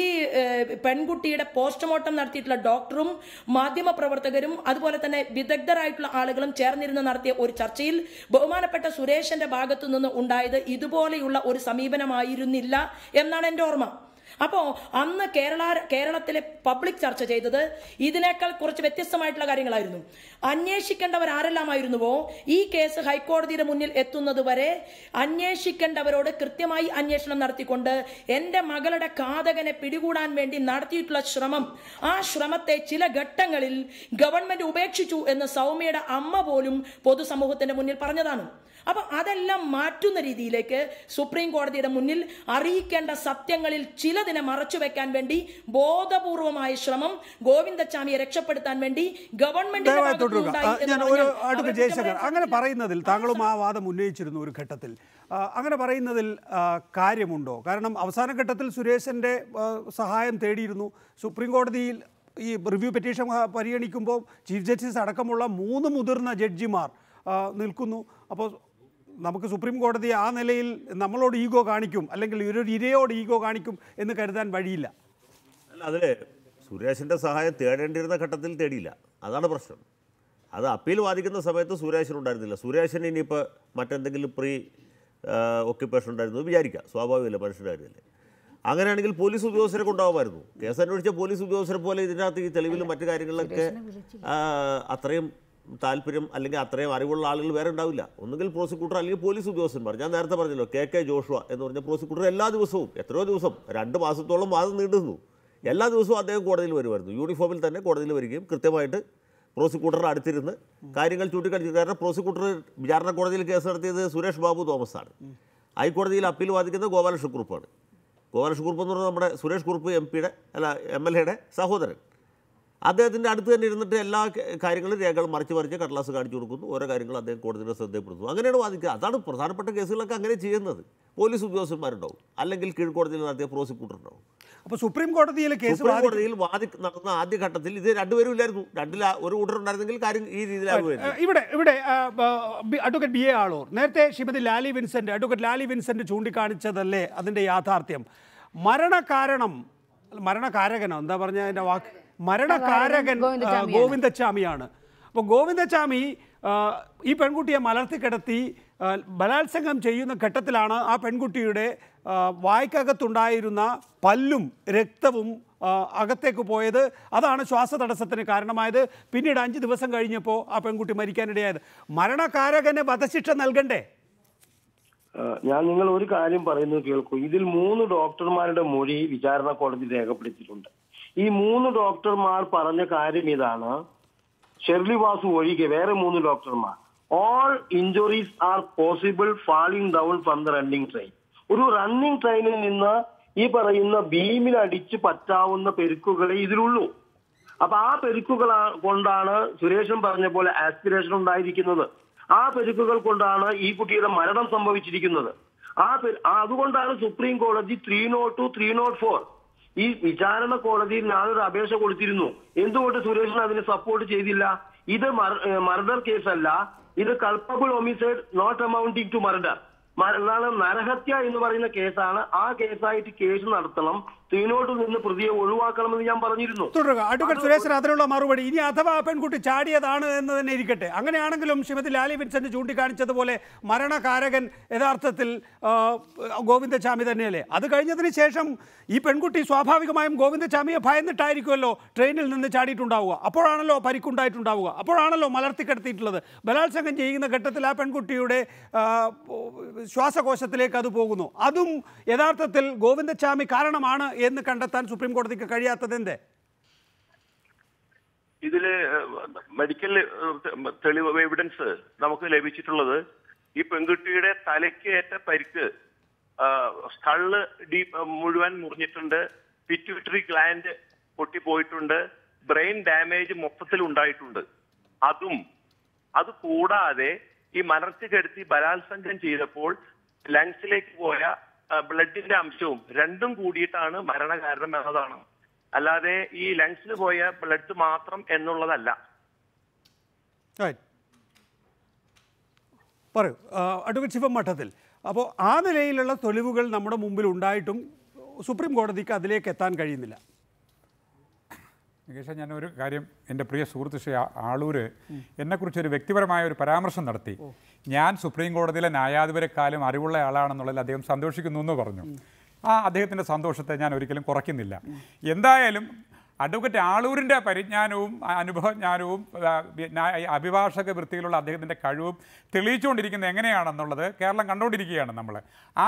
പെൺകുട്ടിയുടെ പോസ്റ്റ്മോർട്ടം നടത്തിയിട്ടുള്ള ഡോക്ടറും മാധ്യമപ്രവർത്തകരും അതുപോലെ തന്നെ വിദഗ്ധരായിട്ടുള്ള ആളുകളും ചേർന്നിരുന്ന് നടത്തിയ ഒരു ചർച്ചയിൽ ബഹുമാനപ്പെട്ട സുരേഷന്റെ ഭാഗത്തു നിന്ന് ഉണ്ടായത് ഇതുപോലെയുള്ള ഒരു സമീപനമായിരുന്നില്ല എന്നാണ് എൻ്റെ ഓർമ്മ. അപ്പോ അന്ന് കേരളത്തിലെ പബ്ലിക് ചർച്ച ചെയ്തത് ഇതിനേക്കാൾ കുറച്ച് വ്യത്യസ്തമായിട്ടുള്ള കാര്യങ്ങളായിരുന്നു. അന്വേഷിക്കേണ്ടവർ ആരെല്ലാമായിരുന്നുവോ ഈ കേസ് ഹൈക്കോടതിയുടെ മുന്നിൽ എത്തുന്നത് വരെ അന്വേഷിക്കേണ്ടവരോട് കൃത്യമായി അന്വേഷണം നടത്തിക്കൊണ്ട് എൻ്റെ മകളുടെ ഘാതകനെ പിടികൂടാൻ വേണ്ടി നടത്തിയിട്ടുള്ള ശ്രമം, ആ ശ്രമത്തെ ചില ഘട്ടങ്ങളിൽ ഗവൺമെന്റ് ഉപേക്ഷിച്ചു എന്ന് സൗമ്യയുടെ അമ്മ പോലും പൊതുസമൂഹത്തിന്റെ മുന്നിൽ പറഞ്ഞതാണ്. അപ്പൊ അതെല്ലാം മാറ്റുന്ന രീതിയിലേക്ക് സുപ്രീം കോടതിയുടെ മുന്നിൽ അറിയിക്കേണ്ട സത്യങ്ങളിൽ ചിലതിനെ മറച്ചുവെക്കാൻ വേണ്ടി ബോധപൂർവമായ ശ്രമം ഗോവിന്ദച്ചാമിയെ രക്ഷപ്പെടുത്താൻ വേണ്ടി ഗവൺമെന്റ് അങ്ങനെ പറയുന്നതിൽ താങ്കളും ആ വാദം ഉന്നയിച്ചിരുന്നു ഒരു ഘട്ടത്തിൽ. അങ്ങനെ പറയുന്നതിൽ കാര്യമുണ്ടോ? കാരണം അവസാന ഘട്ടത്തിൽ സുരേശന്റെ സഹായം തേടിയിരുന്നു. സുപ്രീം കോടതിയിൽ ഈ റിവ്യൂ പെറ്റീഷൻ പരിഗണിക്കുമ്പോൾ ചീഫ് ജസ്റ്റിസ് അടക്കമുള്ള 3 മുതിർന്ന ജഡ്ജിമാർ നിൽക്കുന്നു. അപ്പോൾ നമുക്ക് സുപ്രീം കോടതി ആ നിലയിൽ നമ്മളോട് ഈഗോ കാണിക്കും, അല്ലെങ്കിൽ ഒരു ഇരയോട് ഈഗോ കാണിക്കും എന്ന് കരുതാൻ വഴിയില്ല. അല്ല, അതിൽ സുരേഷിൻ്റെ സഹായം തേടേണ്ടിയിരുന്ന ഘട്ടത്തിൽ തേടിയില്ല. അതാണ് പ്രശ്നം. അത് അപ്പീൽ വാദിക്കുന്ന സമയത്ത് സുരേഷിനുണ്ടായിരുന്നില്ല. സുരേഷിന് ഇനിയിപ്പോൾ മറ്റെന്തെങ്കിലും പ്രീ ഓക്യുപ്പേഷൻ ഉണ്ടായിരുന്നു വിചാരിക്കുക, സ്വാഭാവികമല്ല, മനുഷ്യൻ്റെ കാര്യമല്ലേ. അങ്ങനെയാണെങ്കിൽ പോലീസ് ഉദ്യോഗസ്ഥരെ കൊണ്ടാവുമായിരുന്നു. കേസ് അന്വേഷിച്ച പോലീസ് ഉദ്യോഗസ്ഥരെ പോലെ ഇതിനകത്ത് ഈ തെളിവിലും മറ്റു കാര്യങ്ങളിലൊക്കെ അത്രയും താല്പര്യം അല്ലെങ്കിൽ അത്രയും അറിവുള്ള ആളുകൾ വേറെ ഉണ്ടാവില്ല. ഒന്നുകിൽ പ്രോസിക്യൂട്ടർ അല്ലെങ്കിൽ പോലീസ് ഉദ്യോഗസ്ഥന്മാർ. ഞാൻ നേരത്തെ പറഞ്ഞല്ലോ, കെ ജോഷുവ എന്ന് പറഞ്ഞ പ്രോസിക്യൂട്ടർ എല്ലാ ദിവസവും എത്രയോ ദിവസം 2 മാസത്തോളം വാദം നീണ്ടുന്നു. എല്ലാ ദിവസവും അദ്ദേഹം കോടതിയിൽ വരുമായിരുന്നു. യൂണിഫോമിൽ തന്നെ കോടതിയിൽ വരികയും കൃത്യമായിട്ട് പ്രോസിക്യൂട്ടറുടെ അടുത്തിരുന്ന് കാര്യങ്ങൾ ചൂണ്ടിക്കാണിച്ചു. കാരണം പ്രോസിക്യൂട്ടർ വിചാരണ കോടതിയിൽ കേസ് നടത്തിയത് സുരേഷ് ബാബു തോമസാണ്. ഹൈക്കോടതിയിൽ അപ്പീൽ വാദിക്കുന്നത് ഗോപാലകൃഷ്ണക്കുറുപ്പാണ്. ഗോപാലകൃഷ്ണക്കുറുപ്പ് എന്ന് പറഞ്ഞാൽ നമ്മുടെ സുരേഷ് കുറുപ്പ് MLA-യുടെ സഹോദരൻ. അദ്ദേഹത്തിൻ്റെ അടുത്ത് തന്നെ ഇരുന്നിട്ട് എല്ലാ കാര്യങ്ങളും രേഖകൾ മറിച്ച് കടലാസ് കാണിച്ചു കൊടുക്കുന്നു. ഓരോ കാര്യങ്ങളും അദ്ദേഹം കോടതിയുടെ ശ്രദ്ധപ്പെടുത്തുന്നു. അങ്ങനെയാണ് വാദിക്കുക. അതാണ് പ്രധാനപ്പെട്ട കേസുകളൊക്കെ അങ്ങനെ ചെയ്യുന്നത്. പോലീസ് ഉദ്യോഗസ്ഥന്മാരുണ്ടാവും, അല്ലെങ്കിൽ കീഴ്ക്കോടതിയിൽ നടത്തിയ പ്രോസിക്യൂട്ടർ ഉണ്ടാവും. അപ്പോൾ സുപ്രീം കോടതിയിൽ നടന്ന ആദ്യ ഘട്ടത്തിൽ ഇത് രണ്ടുപേരും ഇല്ലായിരുന്നു. രണ്ടിൽ ഒരു കൂട്ടർ ഉണ്ടായിരുന്നെങ്കിൽ കാര്യം ഈ രീതിയിലാകുമായിരുന്നു. ഇവിടെ അഡ്വക്കേറ്റ് BA ആളൂർ, നേരത്തെ ശ്രീമതി അഡ്വക്കേറ്റ് ലാലി വിൻസെന്റ് ചൂണ്ടിക്കാണിച്ചതല്ലേ അതിൻ്റെ യാഥാർത്ഥ്യം? മരണകാരകനോ എന്താ പറഞ്ഞ അതിൻ്റെ വാക്ക്, മരണകാരകൻ ഗോവിന്ദച്ചാമിയാണ്. അപ്പോൾ ഗോവിന്ദച്ചാമി ഈ പെൺകുട്ടിയെ മലർത്തിക്കിടത്തി ബലാത്സംഗം ചെയ്യുന്ന ഘട്ടത്തിലാണ് ആ പെൺകുട്ടിയുടെ വായ്ക്കകത്തുണ്ടായിരുന്ന പല്ലും രക്തവും അകത്തേക്ക് പോയത്. അതാണ് ശ്വാസതടസ്സത്തിന് കാരണമായത്. പിന്നീട് 5 ദിവസം കഴിഞ്ഞപ്പോൾ ആ പെൺകുട്ടി മരിക്കാനിടയായത്. മരണകാരകന് വധശിക്ഷ നൽകണ്ടേ? ഞാൻ നിങ്ങൾ ഒരു കാര്യം പറയുന്നത് കേൾക്കൂ. ഇതിൽ 3 ഡോക്ടർമാരുടെ മൊഴി വിചാരണ കോടതി രേഖപ്പെടുത്തിയിട്ടുണ്ട്. ഈ 3 ഡോക്ടർമാർ പറഞ്ഞ കാര്യം ഇതാണ്. ഷെർലി വാസു ഒഴികെ വേറെ 3 ഡോക്ടർമാർ, all injuries R possible falling down from the running train. ഒരു റണ്ണിംഗ് ട്രെയിനിൽ നിന്ന് ഈ പറയുന്ന ബീമിൽ അടിച്ച് പറ്റാവുന്ന പെരുക്കുകളെ ഇതിലുള്ളൂ. അപ്പൊ ആ പെരുക്കുകൾ കൊണ്ടാണ് സുരേഷൻ പറഞ്ഞ പോലെ ആസ്പിറേഷൻ ഉണ്ടായിരിക്കുന്നത്. ആ പെരുക്കുകൾ കൊണ്ടാണ് ഈ കുട്ടിയുടെ മരണം സംഭവിച്ചിരിക്കുന്നത്. അതുകൊണ്ടാണ് സുപ്രീം കോടതി 302, 304 ഈ വിചാരണ കോടതിയിൽ ഞാനൊരു അപേക്ഷ കൊടുത്തിരുന്നു. എന്തുകൊണ്ട് സുരേഷൻ അതിന് സപ്പോർട്ട് ചെയ്തില്ല? ഇത് മർഡർ കേസല്ല, ഇത് culpable homicide not amounting to murder, നരഹത്യ എന്ന് പറയുന്ന കേസാണ്. ആ കേസായിട്ട് കേസ് നടത്തണം, 302 നിന്ന് പ്രതിയെ ഒഴിവാക്കണമെന്ന് ഞാൻ പറഞ്ഞിരുന്നു. തുടരുക അഡ്വക്കേറ്റ് സുരേഷൻ അതിനുള്ള മറുപടി. ഇനി അഥവാ പെൺകുട്ടി ചാടിയതാണ് എന്ന് തന്നെ ഇരിക്കട്ടെ, അങ്ങനെയാണെങ്കിലും ശ്രീമതി ലാലി വിൻസെന്റ് ചൂണ്ടിക്കാണിച്ചതുപോലെ മരണകാരകൻ യഥാർത്ഥത്തിൽ ഗോവിന്ദചാമി തന്നെയല്ലേ? അത് കഴിഞ്ഞതിന് ശേഷം ഈ പെൺകുട്ടി സ്വാഭാവികമായും ഗോവിന്ദചാമിയെ ഭയന്നിട്ടായിരിക്കുമല്ലോ ട്രെയിനിൽ നിന്ന് ചാടിയിട്ടുണ്ടാവുക. അപ്പോഴാണല്ലോ പരിക്കുണ്ടായിട്ടുണ്ടാവുക, അപ്പോഴാണല്ലോ മലർത്തിക്കിടത്തിയിട്ടുള്ളത്. ബലാത്സംഗം ചെയ്യുന്ന ഘട്ടത്തിൽ ആ പെൺകുട്ടിയുടെ ശ്വാസകോശത്തിലേക്ക് അത് പോകുന്നു. അതും യഥാർത്ഥത്തിൽ ഗോവിന്ദചാമി കാരണമാണ് എന്ന് കണ്ടെത്താൻ സുപ്രീം കോടതിക്ക് കഴിയാത്തത് എന്തേ? ഇതില് മെഡിക്കൽ തെളിവ് എവിഡൻസ് നമുക്ക് ലഭിച്ചിട്ടുള്ളത് ഈ പെൺകുട്ടിയുടെ തലയ്ക്ക് ഏറ്റ പരിക്ക്, സ്കള്ള് മുഴുവൻ മുറിഞ്ഞിട്ടുണ്ട്, പിറ്റ്യൂട്ടറി ഗ്ലാൻഡ് പൊട്ടിപ്പോയിട്ടുണ്ട്, ബ്രെയിൻ ഡാമേജ് മൊത്തത്തിൽ ഉണ്ടായിട്ടുണ്ട്. അത് കൂടാതെ ഈ മലർത്തി കെടുത്തി ബലാത്സംഗം ചെയ്തപ്പോൾ ലങ്സിലേക്ക് പോയ ബ്ലഡിന്റെ അംശവും രണ്ടും കൂടിയിട്ടാണ് മരണകാരണം എന്നതാണ്. അല്ലാതെ ഈ ലങ്സിൽ പോയ ബ്ലഡ് മാത്രം എന്നുള്ളതല്ല. പറയൂ അഡ്വക്കേറ്റ് ശിവൻ മഠത്തിൽ. അപ്പോൾ ആ നിലയിലുള്ള തെളിവുകൾ നമ്മുടെ മുമ്പിൽ ഉണ്ടായിട്ടും സുപ്രീം കോടതിക്ക് അതിലേക്ക് എത്താൻ കഴിയുന്നില്ല. നികേഷ, ഞാനൊരു കാര്യം, എൻ്റെ പ്രിയ സുഹൃത്ത് ശ്രീ ആളൂര് എന്നെക്കുറിച്ചൊരു വ്യക്തിപരമായ ഒരു പരാമർശം നടത്തി. ഞാൻ സുപ്രീം കോടതിയിലെ ന്യായാധിപരെക്കാളും അറിവുള്ള ആളാണെന്നുള്ളതിൽ അദ്ദേഹം സന്തോഷിക്കുന്നു എന്ന് പറഞ്ഞു. അദ്ദേഹത്തിൻ്റെ സന്തോഷത്തെ ഞാൻ ഒരിക്കലും കുറയ്ക്കുന്നില്ല. എന്തായാലും അഡ്വക്കേറ്റ് ആളൂരിൻ്റെ പരിജ്ഞാനവും അനുഭവജ്ഞാനവും അഭിഭാഷക വൃത്തിയിലുള്ള അദ്ദേഹത്തിൻ്റെ കഴിവും തെളിയിച്ചുകൊണ്ടിരിക്കുന്നത് എങ്ങനെയാണെന്നുള്ളത് കേരളം കണ്ടുകൊണ്ടിരിക്കുകയാണ്. നമ്മൾ ആ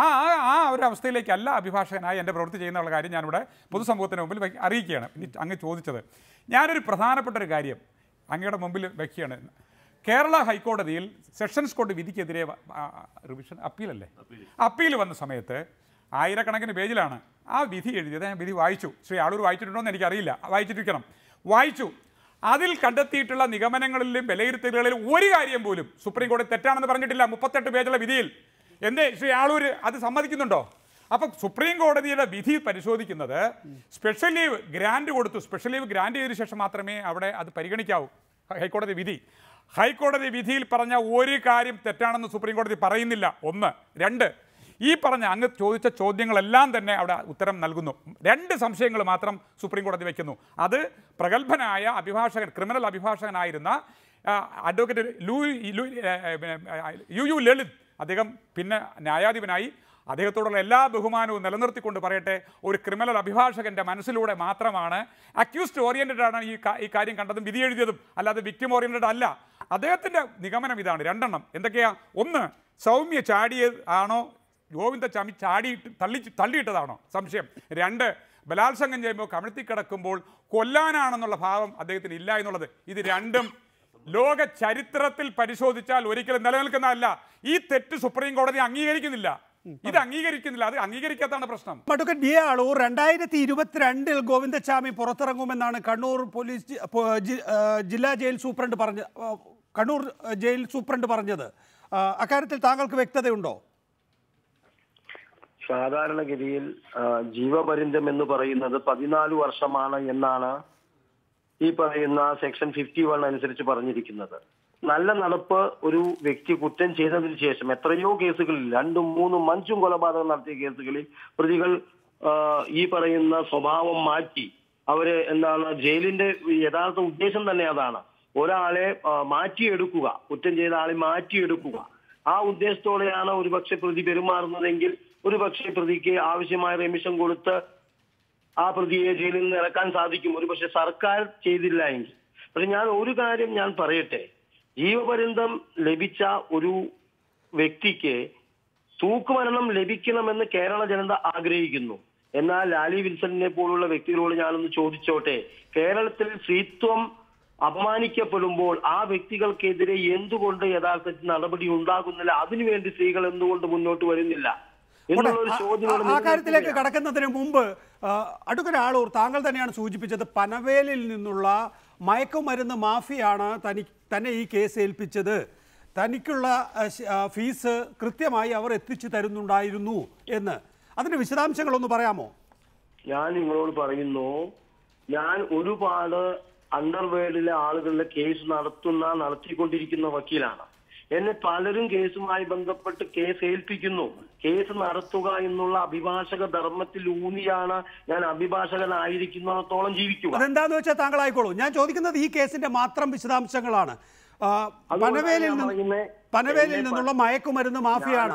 ഒരു അവസ്ഥയിലേക്കല്ല അഭിഭാഷകനായി എൻ്റെ പ്രവൃത്തി ചെയ്യുന്നുള്ള കാര്യം ഞാനിവിടെ പൊതുസമൂഹത്തിന് മുമ്പിൽ അറിയിക്കുകയാണ്. ഇനി അങ്ങ് ചോദിച്ചത് ഞാനൊരു പ്രധാനപ്പെട്ട ഒരു കാര്യം അങ്ങയുടെ മുമ്പിൽ വയ്ക്കുകയാണ്. കേരള ഹൈക്കോടതിയിൽ സെഷൻസ് കോടതി വിധിക്കെതിരെ റിവിഷൻ അപ്പീൽ വന്ന സമയത്ത് ആയിരക്കണക്കിന് പേജിലാണ് ആ വിധി എഴുതിയത്. ഞാൻ വിധി വായിച്ചു. ശ്രീ ആളൂർ വായിച്ചിട്ടുണ്ടോ എന്ന് എനിക്കറിയില്ല, വായിച്ചു. അതിൽ കണ്ടെത്തിയിട്ടുള്ള നിഗമനങ്ങളിലും വിലയിരുത്തലുകളിലും ഒരു കാര്യം പോലും സുപ്രീം കോടതി തെറ്റാണെന്ന് പറഞ്ഞിട്ടില്ല. 38 പേജുള്ള വിധിയിൽ. എന്തേ ശ്രീ ആളൂർ അത് സമ്മതിക്കുന്നുണ്ടോ? അപ്പം സുപ്രീം കോടതിയുടെ വിധി പരിശോധിക്കുന്നത് സ്പെഷ്യൽ ലീവ് ഗ്രാൻഡ് കൊടുത്തു. സ്പെഷ്യൽ ലീവ് ഗ്രാൻഡ് ചെയ്തതിനു ശേഷം മാത്രമേ അവിടെ അത് പരിഗണിക്കാവൂ. ഹൈക്കോടതി വിധിയിൽ പറഞ്ഞ ഒരു കാര്യം തെറ്റാണെന്ന് സുപ്രീം കോടതി പറയുന്നില്ല. 1. 2, ഈ പറഞ്ഞ അങ്ങ് ചോദിച്ച ചോദ്യങ്ങളെല്ലാം തന്നെ അവിടെ ഉത്തരം നൽകുന്നു. 2 സംശയങ്ങൾ മാത്രം സുപ്രീം കോടതി വയ്ക്കുന്നു. അത് പ്രഗത്ഭനായ അഭിഭാഷകൻ, ക്രിമിനൽ അഭിഭാഷകനായിരുന്ന അഡ്വക്കേറ്റ് യു ലളിത്, അദ്ദേഹം പിന്നെ ന്യായാധിപനായി. അദ്ദേഹത്തോടുള്ള എല്ലാ ബഹുമാനവും നിലനിർത്തിക്കൊണ്ട് പറയട്ടെ, ഒരു ക്രിമിനൽ അഭിഭാഷകൻ്റെ മനസ്സിലൂടെ മാത്രമാണ് അക്യൂസ്ഡ് ഓറിയൻറ്റഡ് ആണ് ഈ കാര്യം കണ്ടതും വിധി എഴുതിയതും, അല്ലാതെ വിക്ടിം ഓറിയൻറ്റഡ് അല്ല. അദ്ദേഹത്തിൻ്റെ നിഗമനം ഇതാണ്. 2 എണ്ണം എന്തൊക്കെയാ? 1, സൗമ്യ ചാടിയത് ആണോ ഗോവിന്ദചാമി തള്ളിയിട്ടതാണോ സംശയം. 2, ബലാത്സംഗം ചെയ്യുമ്പോൾ കമിഴ്ത്തി കിടക്കുമ്പോൾ കൊല്ലാനാണെന്നുള്ള ഭാവം അദ്ദേഹത്തിന് ഇല്ല എന്നുള്ളത്. ഇത് രണ്ടും ലോക ചരിത്രത്തിൽ പരിശോധിച്ചാൽ ഒരിക്കലും നിലനിൽക്കുന്നതല്ല. ഈ തെറ്റ് സുപ്രീം കോടതി അംഗീകരിക്കുന്നില്ല. ഇത് അംഗീകരിക്കുന്നില്ല. അത് അംഗീകരിക്കാത്താണ് പ്രശ്നം. Advocate B. ആളൂർ, 2022 ഗോവിന്ദചാമി പുറത്തിറങ്ങുമെന്നാണ് കണ്ണൂർ പോലീസ് ജില്ലാ jail superintendent Kannur jail superintendent പറഞ്ഞത്. അക്കാര്യത്തിൽ താങ്കൾക്ക് വ്യക്തതയുണ്ടോ? സാധാരണഗതിയിൽ ജീവപര്യന്തം എന്ന് പറയുന്നത് 14 വർഷമാണ് എന്നാണ് ഈ പറയുന്ന സെക്ഷൻ 51 അനുസരിച്ച് പറഞ്ഞിരിക്കുന്നത്. നല്ല നടപ്പ് ഒരു വ്യക്തി കുറ്റം ചെയ്തതിനു ശേഷം എത്രയോ കേസുകളിൽ 2, 3, 5 കൊലപാതകം നടത്തിയ കേസുകളിൽ പ്രതികൾ ഈ പറയുന്ന സ്വഭാവം മാറ്റി അവര് ജയിലിന്റെ യഥാർത്ഥ ഉദ്ദേശം തന്നെ അതാണ്. ഒരാളെ മാറ്റിയെടുക്കുക, കുറ്റം ചെയ്ത ആളെ മാറ്റിയെടുക്കുക. ആ ഉദ്ദേശത്തോടെയാണ് ഒരുപക്ഷെ പ്രതി പെരുമാറുന്നതെങ്കിൽ ഒരുപക്ഷെ പ്രതിക്ക് ആവശ്യമായ റെമിഷൻ കൊടുത്ത് ആ പ്രതിയെ ജയിലിൽ നിന്ന് ഇറക്കാൻ സാധിക്കും, ഒരുപക്ഷെ സർക്കാർ ചെയ്തില്ല എങ്കിൽ. പക്ഷെ ഞാൻ ഒരു കാര്യം ഞാൻ പറയട്ടെ, ജീവപര്യന്തം ലഭിച്ച ഒരു വ്യക്തിക്ക് തൂക്കുമരണം ലഭിക്കണമെന്ന് കേരള ജനത ആഗ്രഹിക്കുന്നു. എന്നാൽ ലാലി വിൻസെന്റിനെ പോലുള്ള വ്യക്തികളോട് ഞാനൊന്ന് ചോദിച്ചോട്ടെ, കേരളത്തിൽ സ്ത്രീത്വം അപമാനിക്കപ്പെടുമ്പോൾ ആ വ്യക്തികൾക്കെതിരെ എന്തുകൊണ്ട് യഥാർത്ഥത്തിൽ നടപടി ഉണ്ടാകുന്നില്ല? അതിനുവേണ്ടി സ്ത്രീകൾ എന്തുകൊണ്ട് മുന്നോട്ട് വരുന്നില്ല എന്നുള്ളൊരു ചോദ്യം. ആ കാര്യത്തിലേക്ക് കടക്കുന്നതിന് മുമ്പ് അഡ്വക്കേറ്റ് ആളൂർ, താങ്കൾ തന്നെയാണ് സൂചിപ്പിച്ചത് പനവേലിൽ നിന്നുള്ള മയക്കുമരുന്ന് മാഫിയാണ് തന്നെ ഈ കേസ് ഏൽപ്പിച്ചത്, തനിക്കുള്ള ഫീസ് കൃത്യമായി അവർ എത്തിച്ചു തരുന്നുണ്ടായിരുന്നു എന്ന്. അതിന്റെ വിശദാംശങ്ങളൊന്ന് പറയാമോ? ഞാൻ നിങ്ങളോട് പറയുന്നു, ഞാൻ ഒരുപാട് അണ്ടർവേൾഡിലെ ആളുകളുടെ കേസ് നടത്തിക്കൊണ്ടിരിക്കുന്ന വക്കീലാണ്. എന്നെ പലരും കേസുമായി ബന്ധപ്പെട്ട് കേസ് ഏൽപ്പിക്കുന്നു. കേസ് നടത്തുക എന്നുള്ള അഭിഭാഷക ധർമ്മത്തിൽ ഊന്നിയാണ് ഞാൻ അഭിഭാഷകനായിരിക്കുന്നിടത്തോളം ജീവിക്കുക. അതെന്താന്ന് വെച്ചാൽ താങ്കൾ ആയിക്കോളൂ. ഞാൻ ചോദിക്കുന്നത് ഈ കേസിന്റെ മാത്രം വിശദാംശങ്ങളാണ്. പനവേലിൽ നിന്നുള്ള മയക്കുമരുന്ന് മാഫിയാണ്.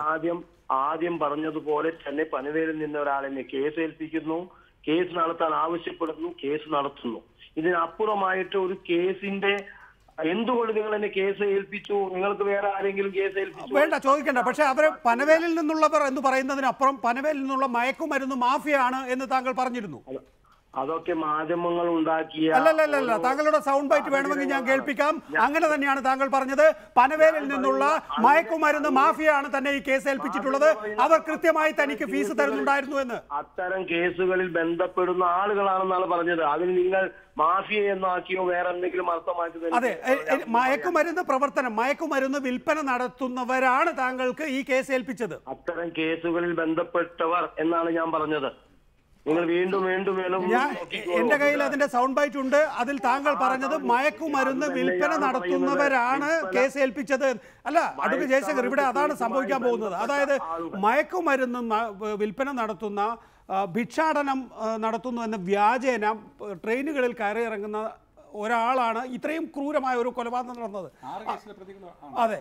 ആദ്യം പറഞ്ഞതുപോലെ തന്നെ പനവേലിൽ നിന്ന് ഒരാളെന്നെ കേസ് ഏൽപ്പിക്കുന്നു, കേസ് നടത്താൻ ആവശ്യപ്പെടുന്നു, കേസ് നടത്തുന്നു. ഇതിനപ്പുറമായിട്ട് ഒരു കേസിന്റെ എന്തുകൊണ്ട് നിങ്ങൾ എന്നെ കേസ് ഏൽപ്പിച്ചു, നിങ്ങൾക്ക് വേറെ ആരെങ്കിലും കേസ് ഏൽപ്പിച്ചു? വേണ്ട, ചോദിക്കണ്ട. പക്ഷെ അവര് പനവേലിൽ നിന്നുള്ളവർ എന്ന് പറയുന്നതിനപ്പുറം പനവേലിൽ നിന്നുള്ള മയക്കുമരുന്ന് മാഫിയാണ് എന്ന് താങ്കൾ പറഞ്ഞിരുന്നു. അതൊക്കെ മാധ്യമങ്ങൾ ഉണ്ടാക്കിയ അല്ലല്ല, താങ്കളുടെ സൗണ്ട് ബൈറ്റ് വേണമെങ്കിൽ ഞാൻ കേൾപ്പിക്കാം. അങ്ങനെ തന്നെയാണ് താങ്കൾ പറഞ്ഞത്. പനവേലിൽ നിന്നുള്ള മയക്കുമരുന്ന് മാഫിയാണ് തന്നെ ഈ കേസ് ഏൽപ്പിച്ചിട്ടുള്ളത്, അവർ കൃത്യമായി തനിക്ക് ഫീസ് തരുന്നുണ്ടായിരുന്നു എന്ന്. അത്തരം കേസുകളിൽ ബന്ധപ്പെടുന്ന ആളുകളാണെന്നാണ് പറഞ്ഞത്. അതിന് നിങ്ങൾ മാഫിയ എന്നാക്കിയോ വേറെ എന്തെങ്കിലും അർത്ഥമാക്കി? അതെ, മയക്കുമരുന്ന് പ്രവർത്തനം, മയക്കുമരുന്ന് വിൽപ്പന നടത്തുന്നവരാണ് താങ്കൾക്ക് ഈ കേസ് ഏൽപ്പിച്ചത്. അത്തരം കേസുകളിൽ ബന്ധപ്പെട്ടവർ എന്നാണ് ഞാൻ പറഞ്ഞത്. നിങ്ങൾ വീണ്ടും എന്റെ കയ്യിൽ അതിന്റെ സൗണ്ട് ബൈറ്റ് ഉണ്ട്. അതിൽ താങ്കൾ പറഞ്ഞത് മയക്കുമരുന്ന് വിൽപ്പന നടത്തുന്നവരാണ് കേസ് ഏൽപ്പിച്ചത്. അല്ല അഡ്വക്കേറ്റ് ജയശങ്കർ, ഇവിടെ അതാണ് സംഭവിക്കാൻ പോകുന്നത്. അതായത് മയക്കുമരുന്ന് വിൽപ്പന നടത്തുന്ന, ഭിക്ഷാടനം നടത്തുന്നു എന്ന വ്യാജേന ട്രെയിനുകളിൽ കയറി ഇറങ്ങുന്ന ഒരാളാണ് ഇത്രയും ക്രൂരമായ ഒരു കൊലപാതകം നടന്നത്. അതെ,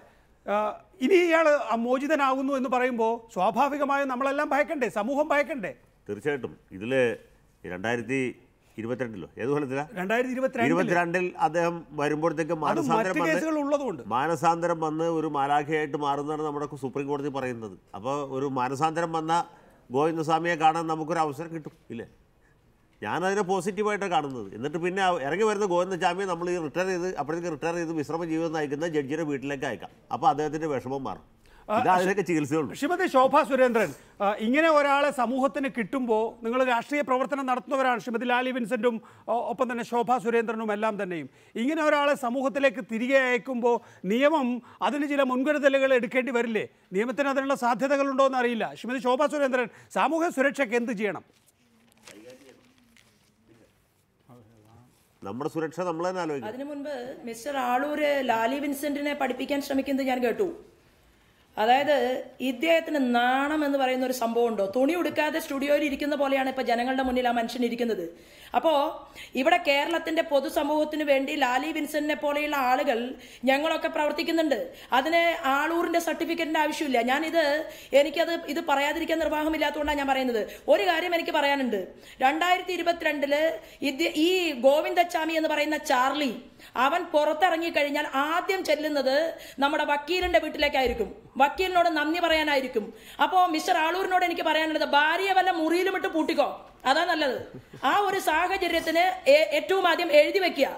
ഇനി ഇയാൾ മോചിതനാകുന്നു എന്ന് പറയുമ്പോൾ സ്വാഭാവികമായും നമ്മളെല്ലാം ഭയക്കണ്ടേ, സമൂഹം ഭയക്കണ്ടേ? തീർച്ചയായിട്ടും. ഇതിൽ 2022 ഏത് കൊല്ലത്തിലാണ്? 2022 അദ്ദേഹം വരുമ്പോഴത്തേക്ക് മാനസാന്തരം വന്ന് ഒരു മാലാഖയായിട്ട് മാറുന്നതാണ് നമ്മുടെ സുപ്രീം കോടതി പറയുന്നത്. അപ്പോൾ ഒരു മാനസാന്തരം വന്ന ഗോവിന്ദസ്വാമിയെ കാണാൻ നമുക്കൊരു അവസരം കിട്ടും, ഇല്ലേ? ഞാനതിനെ പോസിറ്റീവായിട്ടാണ് കാണുന്നത്. എന്നിട്ട് പിന്നെ ഇറങ്ങി വരുന്ന ഗോവിന്ദസ്വാമിയെ നമ്മൾ ഈ അപ്പോഴത്തേക്ക് റിട്ടയർ ചെയ്ത് വിശ്രമ ജീവിതം നയിക്കുന്ന ജഡ്ജിയുടെ വീട്ടിലേക്ക് അയക്കാം. അപ്പോൾ അദ്ദേഹത്തിൻ്റെ വിഷമം മാറും. ശ്രീമതി ശോഭ സുരേന്ദ്രൻ, ഇങ്ങനെ ഒരാളെ സമൂഹത്തിന് കിട്ടുമ്പോൾ നിങ്ങൾ രാഷ്ട്രീയ പ്രവർത്തനം നടത്തുന്നവരാണ്, ശ്രീമതി ലാലി വിൻസെന്റും ഒപ്പം തന്നെ ശോഭ സുരേന്ദ്രനും എല്ലാം തന്നെയും. ഇങ്ങനെ ഒരാളെ സമൂഹത്തിലേക്ക് തിരികെ അയക്കുമ്പോൾ നിയമം അതിന് ചില മുൻകരുതലുകൾ എടുക്കേണ്ടി വരില്ലേ? നിയമത്തിന് അതിനുള്ള സാധ്യതകളുണ്ടോ എന്ന് അറിയില്ല. ശ്രീമതി ശോഭ സുരേന്ദ്രൻ, സാമൂഹ്യ സുരക്ഷയ്ക്ക് എന്ത് ചെയ്യണം? നമ്മുടെ സുരക്ഷ നമ്മൾ തന്നെ ആലോചിക്കും. അതിനു മുൻപ് മിസ്റ്റർ ആളൂര് ലാലി വിൻസെന്റിനെ പഠിപ്പിക്കാൻ ശ്രമിക്കുന്നത് ഞാൻ കേട്ടു. അതായത് ഇദ്ദേഹത്തിന് നാണം എന്ന് പറയുന്ന ഒരു സംഭവം ഉണ്ടോ? തുണി ഉടുക്കാതെ സ്റ്റുഡിയോയിൽ ഇരിക്കുന്ന പോലെയാണ് ഇപ്പൊ ജനങ്ങളുടെ മുന്നിൽ ആ മനുഷ്യൻ ഇരിക്കുന്നത്. അപ്പോ ഇവിടെ കേരളത്തിന്റെ പൊതുസമൂഹത്തിന് വേണ്ടി ലാലി വിൻസെന്റിനെ പോലെയുള്ള ആളുകൾ ഞങ്ങളൊക്കെ പ്രവർത്തിക്കുന്നുണ്ട്. അതിന് ആളൂരിന്റെ സർട്ടിഫിക്കറ്റിന്റെ ആവശ്യമില്ല. ഇത് പറയാതിരിക്കാൻ നിർവാഹമില്ലാത്തതുകൊണ്ടാണ് ഞാൻ പറയുന്നത്. ഒരു കാര്യം എനിക്ക് പറയാനുണ്ട്. 2022 ഈ ഗോവിന്ദച്ചാമി എന്ന് പറയുന്ന ചാർലി അവൻ പുറത്തിറങ്ങി കഴിഞ്ഞാൽ ആദ്യം ചെല്ലുന്നത് നമ്മുടെ വക്കീലിന്റെ വീട്ടിലേക്കായിരിക്കും, വക്കീലിനോട് നന്ദി പറയാനായിരിക്കും. അപ്പോ മിസ്റ്റർ ആളൂരിനോട് എനിക്ക് പറയാനുള്ളത്, ഭാര്യയെ വല്ല മുറിയിലും ഇട്ട് പൂട്ടിക്കോ, അതാ നല്ലത്. ആ ഒരു സാഹചര്യത്തിന് ഏറ്റവും ആദ്യം എഴുതി വെക്കുക.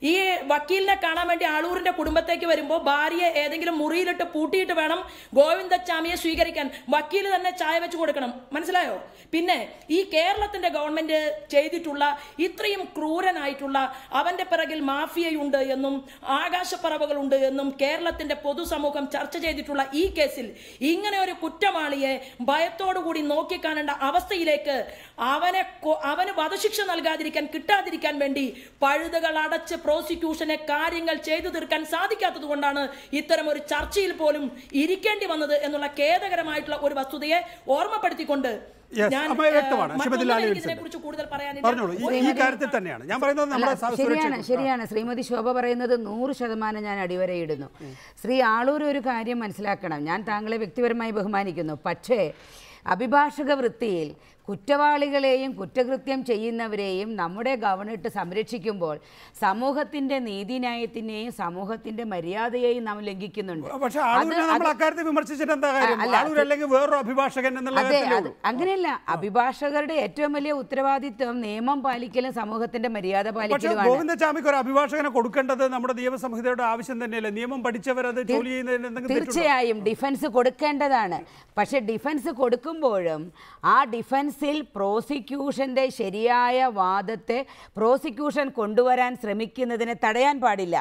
ഈ വക്കീലിനെ കാണാൻ വേണ്ടി ആളൂരിന്റെ കുടുംബത്തേക്ക് വരുമ്പോൾ ഭാര്യയെ ഏതെങ്കിലും മുറിയിലിട്ട് പൂട്ടിയിട്ട് വേണം ഗോവിന്ദച്ചാമിയെ സ്വീകരിക്കാൻ. വക്കീൽ തന്നെ ചായ വെച്ച് കൊടുക്കണം, മനസ്സിലായോ? പിന്നെ ഈ കേരളത്തിന്റെ ഗവൺമെന്റ് ചെയ്തിട്ടുള്ള ഇത്രയും ക്രൂരനായിട്ടുള്ള, അവന്റെ പിറകിൽ മാഫിയയുണ്ട് എന്നും ആകാശപ്പറവുകളുണ്ട് എന്നും കേരളത്തിന്റെ പൊതുസമൂഹം ചർച്ച ചെയ്തിട്ടുള്ള ഈ കേസിൽ ഇങ്ങനെ ഒരു കുറ്റവാളിയെ ഭയത്തോടുകൂടി നോക്കിക്കാണേണ്ട അവസ്ഥയിലേക്ക് അവന് വധശിക്ഷ കിട്ടാതിരിക്കാൻ വേണ്ടി പഴുതുകൾ അടച്ച് പ്രോസിക്യൂഷനെ കാര്യങ്ങൾ ചെയ്തു തീർക്കാൻ സാധിക്കാത്തത് കൊണ്ടാണ് ഇത്തരം ഒരു ചർച്ചയിൽ പോലും ഇരിക്കേണ്ടി വന്നത് എന്നുള്ള ഖേദകരമായിട്ടുള്ള ഒരു വസ്തുതയെ ഓർമ്മപ്പെടുത്തിക്കൊണ്ട് ശരിയാണ് ശ്രീമതി ശോഭ പറയുന്നത് 100% ഞാൻ അടിവരയിടുന്നു. ശ്രീ ആളൂർ ഒരു കാര്യം മനസ്സിലാക്കണം. ഞാൻ താങ്കളെ വ്യക്തിപരമായി ബഹുമാനിക്കുന്നു. പക്ഷേ അഭിഭാഷക വൃത്തിയിൽ കുറ്റവാളികളെയും കുറ്റകൃത്യം ചെയ്യുന്നവരെയും നമ്മുടെ ഗവൺമെൻറ് സംരക്ഷിക്കുമ്പോൾ സമൂഹത്തിൻ്റെ നീതിന്യായത്തിനെയും സമൂഹത്തിൻ്റെ മര്യാദയെയും നാം ലംഘിക്കുന്നുണ്ട്. പക്ഷേ നമ്മൾ അക്കാര്യത്തിൽ വിമർശിച്ചിട്ട് എന്താ കാര്യം? ആളൂർ അല്ലെങ്കിൽ വേറൊരു അഭിഭാഷകൻ എന്നുള്ള അങ്ങനെയല്ല. അഭിഭാഷകരുടെ ഏറ്റവും വലിയ ഉത്തരവാദിത്വം നിയമം പാലിക്കലും സമൂഹത്തിന്റെ മര്യാദ പാലിക്കലുമാണ്. ഗോവിന്ദചാമിക്ക് ഒരു അഭിഭാഷകനെ കൊടുക്കേണ്ടത് നമ്മുടെ നിയമസംഹിതയുടെ ആവശ്യം തന്നെയല്ലേ? നിയമം പഠിച്ചവരത് ജോലി ചെയ്യുന്നതിന് തീർച്ചയായും ഡിഫൻസ് കൊടുക്കേണ്ടതാണ്. പക്ഷെ ഡിഫൻസ് കൊടുക്കുമ്പോഴും ആ ഡിഫൻസിൽ പ്രോസിക്യൂഷന്റെ ശരിയായ വാദത്തെ പ്രോസിക്യൂഷൻ കൊണ്ടുവരാൻ ശ്രമിക്കുന്നതിനെ തടയാൻ പാടില്ല.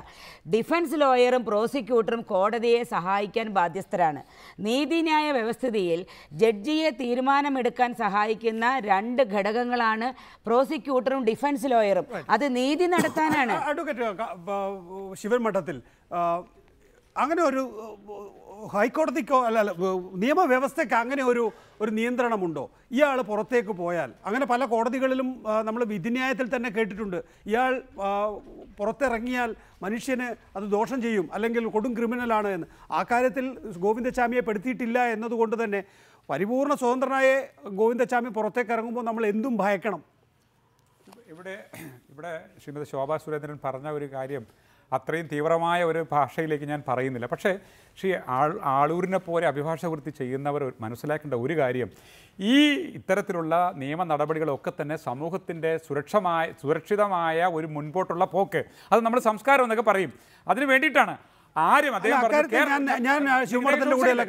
ഡിഫൻസ് ലോയറും പ്രോസിക്യൂട്ടറും കോടതിയെ സഹായിക്കാൻ ബാധ്യസ്ഥരാണ്. നീതിന്യായ വ്യവസ്ഥിതിയിൽ ജഡ്ജിയെ തീരുമാനമെടുക്കാൻ സഹായിക്കുന്ന രണ്ട് ഘടകങ്ങളാണ് പ്രോസിക്യൂട്ടറും ഡിഫൻസ് ലോയറും. അത് നീതി നടത്താനാണ്. അഡ്വക്കേറ്റ് ശിവൻ മഠത്തിൽ അങ്ങനെ ഒരു ഹൈക്കോടതിക്കോ അല്ല നിയമവ്യവസ്ഥയ്ക്ക് അങ്ങനെ ഒരു നിയന്ത്രണമുണ്ടോ? ഇയാൾ പുറത്തേക്ക് പോയാൽ, അങ്ങനെ പല കോടതികളിലും നമ്മൾ വിധിന്യായത്തിൽ തന്നെ കേട്ടിട്ടുണ്ട്, ഇയാൾ പുറത്തിറങ്ങിയാൽ മനുഷ്യന് അത് ദോഷം ചെയ്യും അല്ലെങ്കിൽ കൊടും ക്രിമിനലാണ് എന്ന്. ആ കാര്യത്തിൽ ഗോവിന്ദചാമിയെ പെടുത്തിയിട്ടില്ല എന്നതുകൊണ്ട് തന്നെ പരിപൂർണ സ്വതന്ത്രനായ ഗോവിന്ദചാമി പുറത്തേക്ക് ഇറങ്ങുമ്പോൾ നമ്മൾ എന്തും ഭയക്കണം. ഇവിടെ ശ്രീമതി ശോഭാ സുരേന്ദ്രൻ പറഞ്ഞ ഒരു കാര്യം അത്രയും തീവ്രമായ ഒരു ഭാഷയിലേക്ക് ഞാൻ പറയുന്നില്ല. പക്ഷേ ആളൂരിനെ പോലെ അഭിഭാഷക വൃത്തി ചെയ്യുന്നവർ മനസ്സിലാക്കേണ്ട ഒരു കാര്യം, ഈ ഇത്തരത്തിലുള്ള നിയമ നടപടികളൊക്കെ തന്നെ സമൂഹത്തിൻ്റെ സുരക്ഷിതമായ ഒരു മുൻപോട്ടുള്ള പോക്ക്, അത് നമ്മൾ സംസ്കാരം എന്നൊക്കെ പറയും. അതിന് വേണ്ടിയിട്ടാണ് ആരും അദ്ദേഹം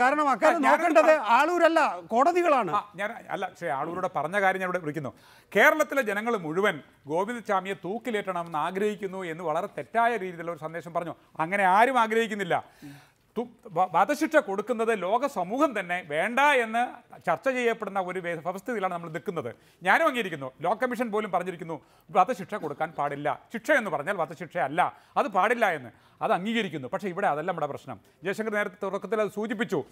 കാരണം അക്കാര്യം നോക്കേണ്ടത് ആളൂരല്ല, കോടതികളാണ്. പക്ഷേ ആളൂരോട് പറഞ്ഞ കാര്യം ഞാൻ ഇവിടെ വിളിക്കുന്നു. കേരളത്തിലെ ജനങ്ങൾ മുഴുവൻ ഗോവിന്ദചാമിയെ തൂക്കിലേറ്റണമെന്ന് ആഗ്രഹിക്കുന്നു എന്ന് വളരെ തെറ്റായ രീതിയിലുള്ള ഒരു സന്ദേശം പറഞ്ഞു. അങ്ങനെ ആരും ആഗ്രഹിക്കുന്നില്ല. വധശിക്ഷ കൊടുക്കുന്നത് ലോക സമൂഹം തന്നെ വേണ്ട എന്ന് ചർച്ച ചെയ്യപ്പെടുന്ന ഒരു വ്യവസ്ഥയിലാണ് നമ്മൾ നിൽക്കുന്നത്. ഞാനും അംഗീകരിക്കുന്നു. ലോ കമ്മീഷൻ പോലും പറഞ്ഞിരിക്കുന്നു വധശിക്ഷ കൊടുക്കാൻ പാടില്ല. ശിക്ഷ എന്ന് പറഞ്ഞാൽ വധശിക്ഷ അല്ല, അത് പാടില്ല എന്ന്. അത് അംഗീകരിക്കുന്നു. പക്ഷേ ഇവിടെ അതല്ല നമ്മുടെ പ്രശ്നം. ജയശങ്കർ നേരത്തെ തുടക്കത്തിൽ അത് സൂചിപ്പിച്ചു.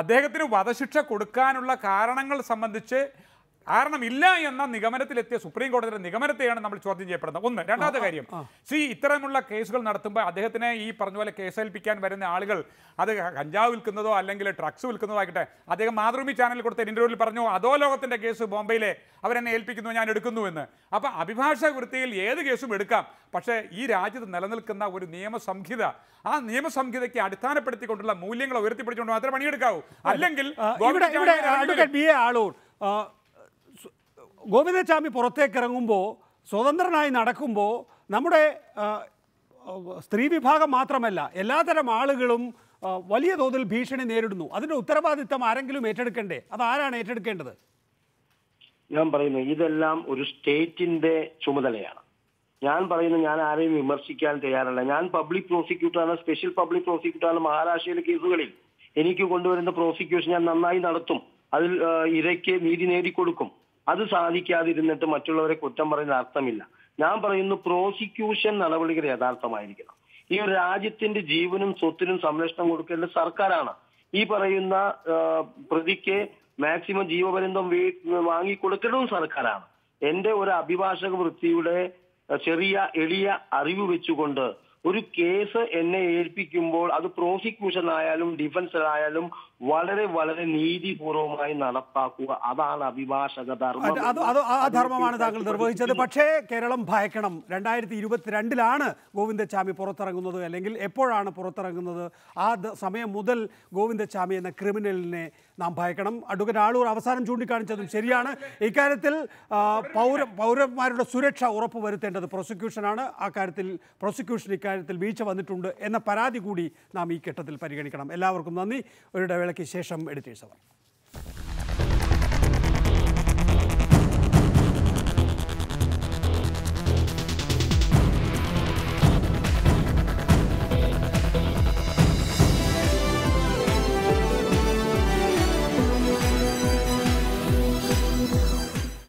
അദ്ദേഹത്തിന് വധശിക്ഷ കൊടുക്കാനുള്ള കാരണങ്ങൾ സംബന്ധിച്ച് കാരണമില്ല എന്ന നിഗമനത്തിലെത്തിയ സുപ്രീം കോടതിയുടെ നിഗമനത്തെയാണ് നമ്മൾ ചോദ്യം ചെയ്യപ്പെടുന്നത്. ഒന്ന്. രണ്ടാമത്തെ കാര്യം, ഇത്തരമുള്ള കേസുകൾ നടത്തുമ്പോൾ അദ്ദേഹത്തിനെ ഈ പറഞ്ഞ പോലെ കേസേൽപ്പിക്കാൻ വരുന്ന ആളുകൾ അത് കഞ്ചാവ് വിൽക്കുന്നതോ അല്ലെങ്കിൽ ഡ്രഗ്സ് വിൽക്കുന്നതോ ആയിക്കട്ടെ, അദ്ദേഹം മാതൃഭൂമി ചാനലിൽ കൊടുത്ത ഇന്റർവ്യൂവിൽ പറഞ്ഞു അധോ ലോകത്തിന്റെ കേസ് ബോംബെയിലെ അവരെന്നെ ഏൽപ്പിക്കുന്നു, ഞാൻ എടുക്കുന്നു എന്ന്. അപ്പം അഭിഭാഷക വൃത്തിയിൽ ഏത് കേസും എടുക്കാം. പക്ഷേ ഈ രാജ്യത്ത് നിലനിൽക്കുന്ന ഒരു നിയമസംഹിത, ആ നിയമസംഹിതയ്ക്ക് അടിസ്ഥാനപ്പെടുത്തിക്കൊണ്ടുള്ള മൂല്യങ്ങൾ ഉയർത്തിപ്പിടിച്ചുകൊണ്ട് മാത്രമേ പണിയെടുക്കാവൂ. അല്ലെങ്കിൽ ഗോവിന്ദചാമി പുറത്തേക്ക് ഇറങ്ങുമ്പോൾ, സ്വതന്ത്രനായി നടക്കുമ്പോൾ നമ്മുടെ സ്ത്രീ വിഭാഗം മാത്രമല്ല എല്ലാതരം ആളുകളും വലിയ തോതിൽ ഭീഷണി നേരിടുന്നു. അതിൻ്റെ ഉത്തരവാദിത്തം ആരെങ്കിലും ഏറ്റെടുക്കണ്ടേ? അത് ആരാണ് ഏറ്റെടുക്കേണ്ടത്? ഞാൻ പറയുന്നു ഇതെല്ലാം ഒരു സ്റ്റേറ്റിന്റെ ചുമതലയാണ്. ഞാൻ പറയുന്നു ഞാൻ ആരെയും വിമർശിക്കാൻ തയ്യാറല്ല. ഞാൻ പബ്ലിക് പ്രോസിക്യൂട്ടറാണ്, സ്പെഷ്യൽ പബ്ലിക് പ്രോസിക്യൂട്ടറാണ്. മഹാരാഷ്ട്രയിലെ കേസുകളിൽ എനിക്ക് കൊണ്ടുവരുന്ന പ്രോസിക്യൂഷൻ ഞാൻ നന്നായി നടത്തും. അതിൽ ഇരയ്ക്ക് നീതി നേടിക്കൊടുക്കും. അത് സാധിക്കാതിരുന്നിട്ട് മറ്റുള്ളവരെ കുറ്റം പറയുന്ന അർത്ഥമില്ല. ഞാൻ പറയുന്നു പ്രോസിക്യൂഷൻ നടപടികൾ യഥാർത്ഥമായിരിക്കണം. ഈ ഒരു രാജ്യത്തിന്റെ ജീവനും സ്വത്തിനും സംരക്ഷണം കൊടുക്കേണ്ടത് സർക്കാരാണ്. ഈ പറയുന്ന പ്രതിക്ക് മാക്സിമം ജീവപര്യന്തം വാങ്ങിക്കൊടുക്കേണ്ടതും സർക്കാരാണ്. എന്റെ ഒരു അഭിഭാഷക വൃത്തിയുടെ ചെറിയ എളിയ അറിവ് വെച്ചുകൊണ്ട് ഒരു കേസ് എന്നെ ഏൽപ്പിക്കുമ്പോൾ അത് പ്രോസിക്യൂഷൻ ആയാലും ഡിഫൻസ് ആയാലും വളരെ വളരെ നീതിപൂർവമായി നടപ്പാക്കുക. അതാണ് അഭിഭാഷക ധർമ്മം. ആ ധർമ്മമാണ് താങ്കൾ നിർവഹിച്ചത്. പക്ഷേ കേരളം ഭയക്കണം. 2022 ഗോവിന്ദചാമി പുറത്തിറങ്ങുന്നത്, അല്ലെങ്കിൽ എപ്പോഴാണ് പുറത്തിറങ്ങുന്നത്, ആ സമയം മുതൽ ഗോവിന്ദചാമി എന്ന ക്രിമിനലിനെ നാം ഭയക്കണം. അഡ്വക്കേറ്റ് ആളൂർ അവസാനം ചൂണ്ടിക്കാണിച്ചതും ശരിയാണ്. ഇക്കാര്യത്തിൽ പൗരന്മാരുടെ സുരക്ഷ ഉറപ്പുവരുത്തേണ്ടത് പ്രോസിക്യൂഷനാണ്. ആ കാര്യത്തിൽ പ്രോസിക്യൂഷൻ ഇക്കാര്യത്തിൽ വീഴ്ച വന്നിട്ടുണ്ട് എന്ന പരാതി കൂടി നാം ഈ ഘട്ടത്തിൽ പരിഗണിക്കണം. എല്ലാവർക്കും നന്ദി. ഒരു ഇടവേളയ്ക്ക് ശേഷം എഡിറ്റേഴ്സ് അവർ.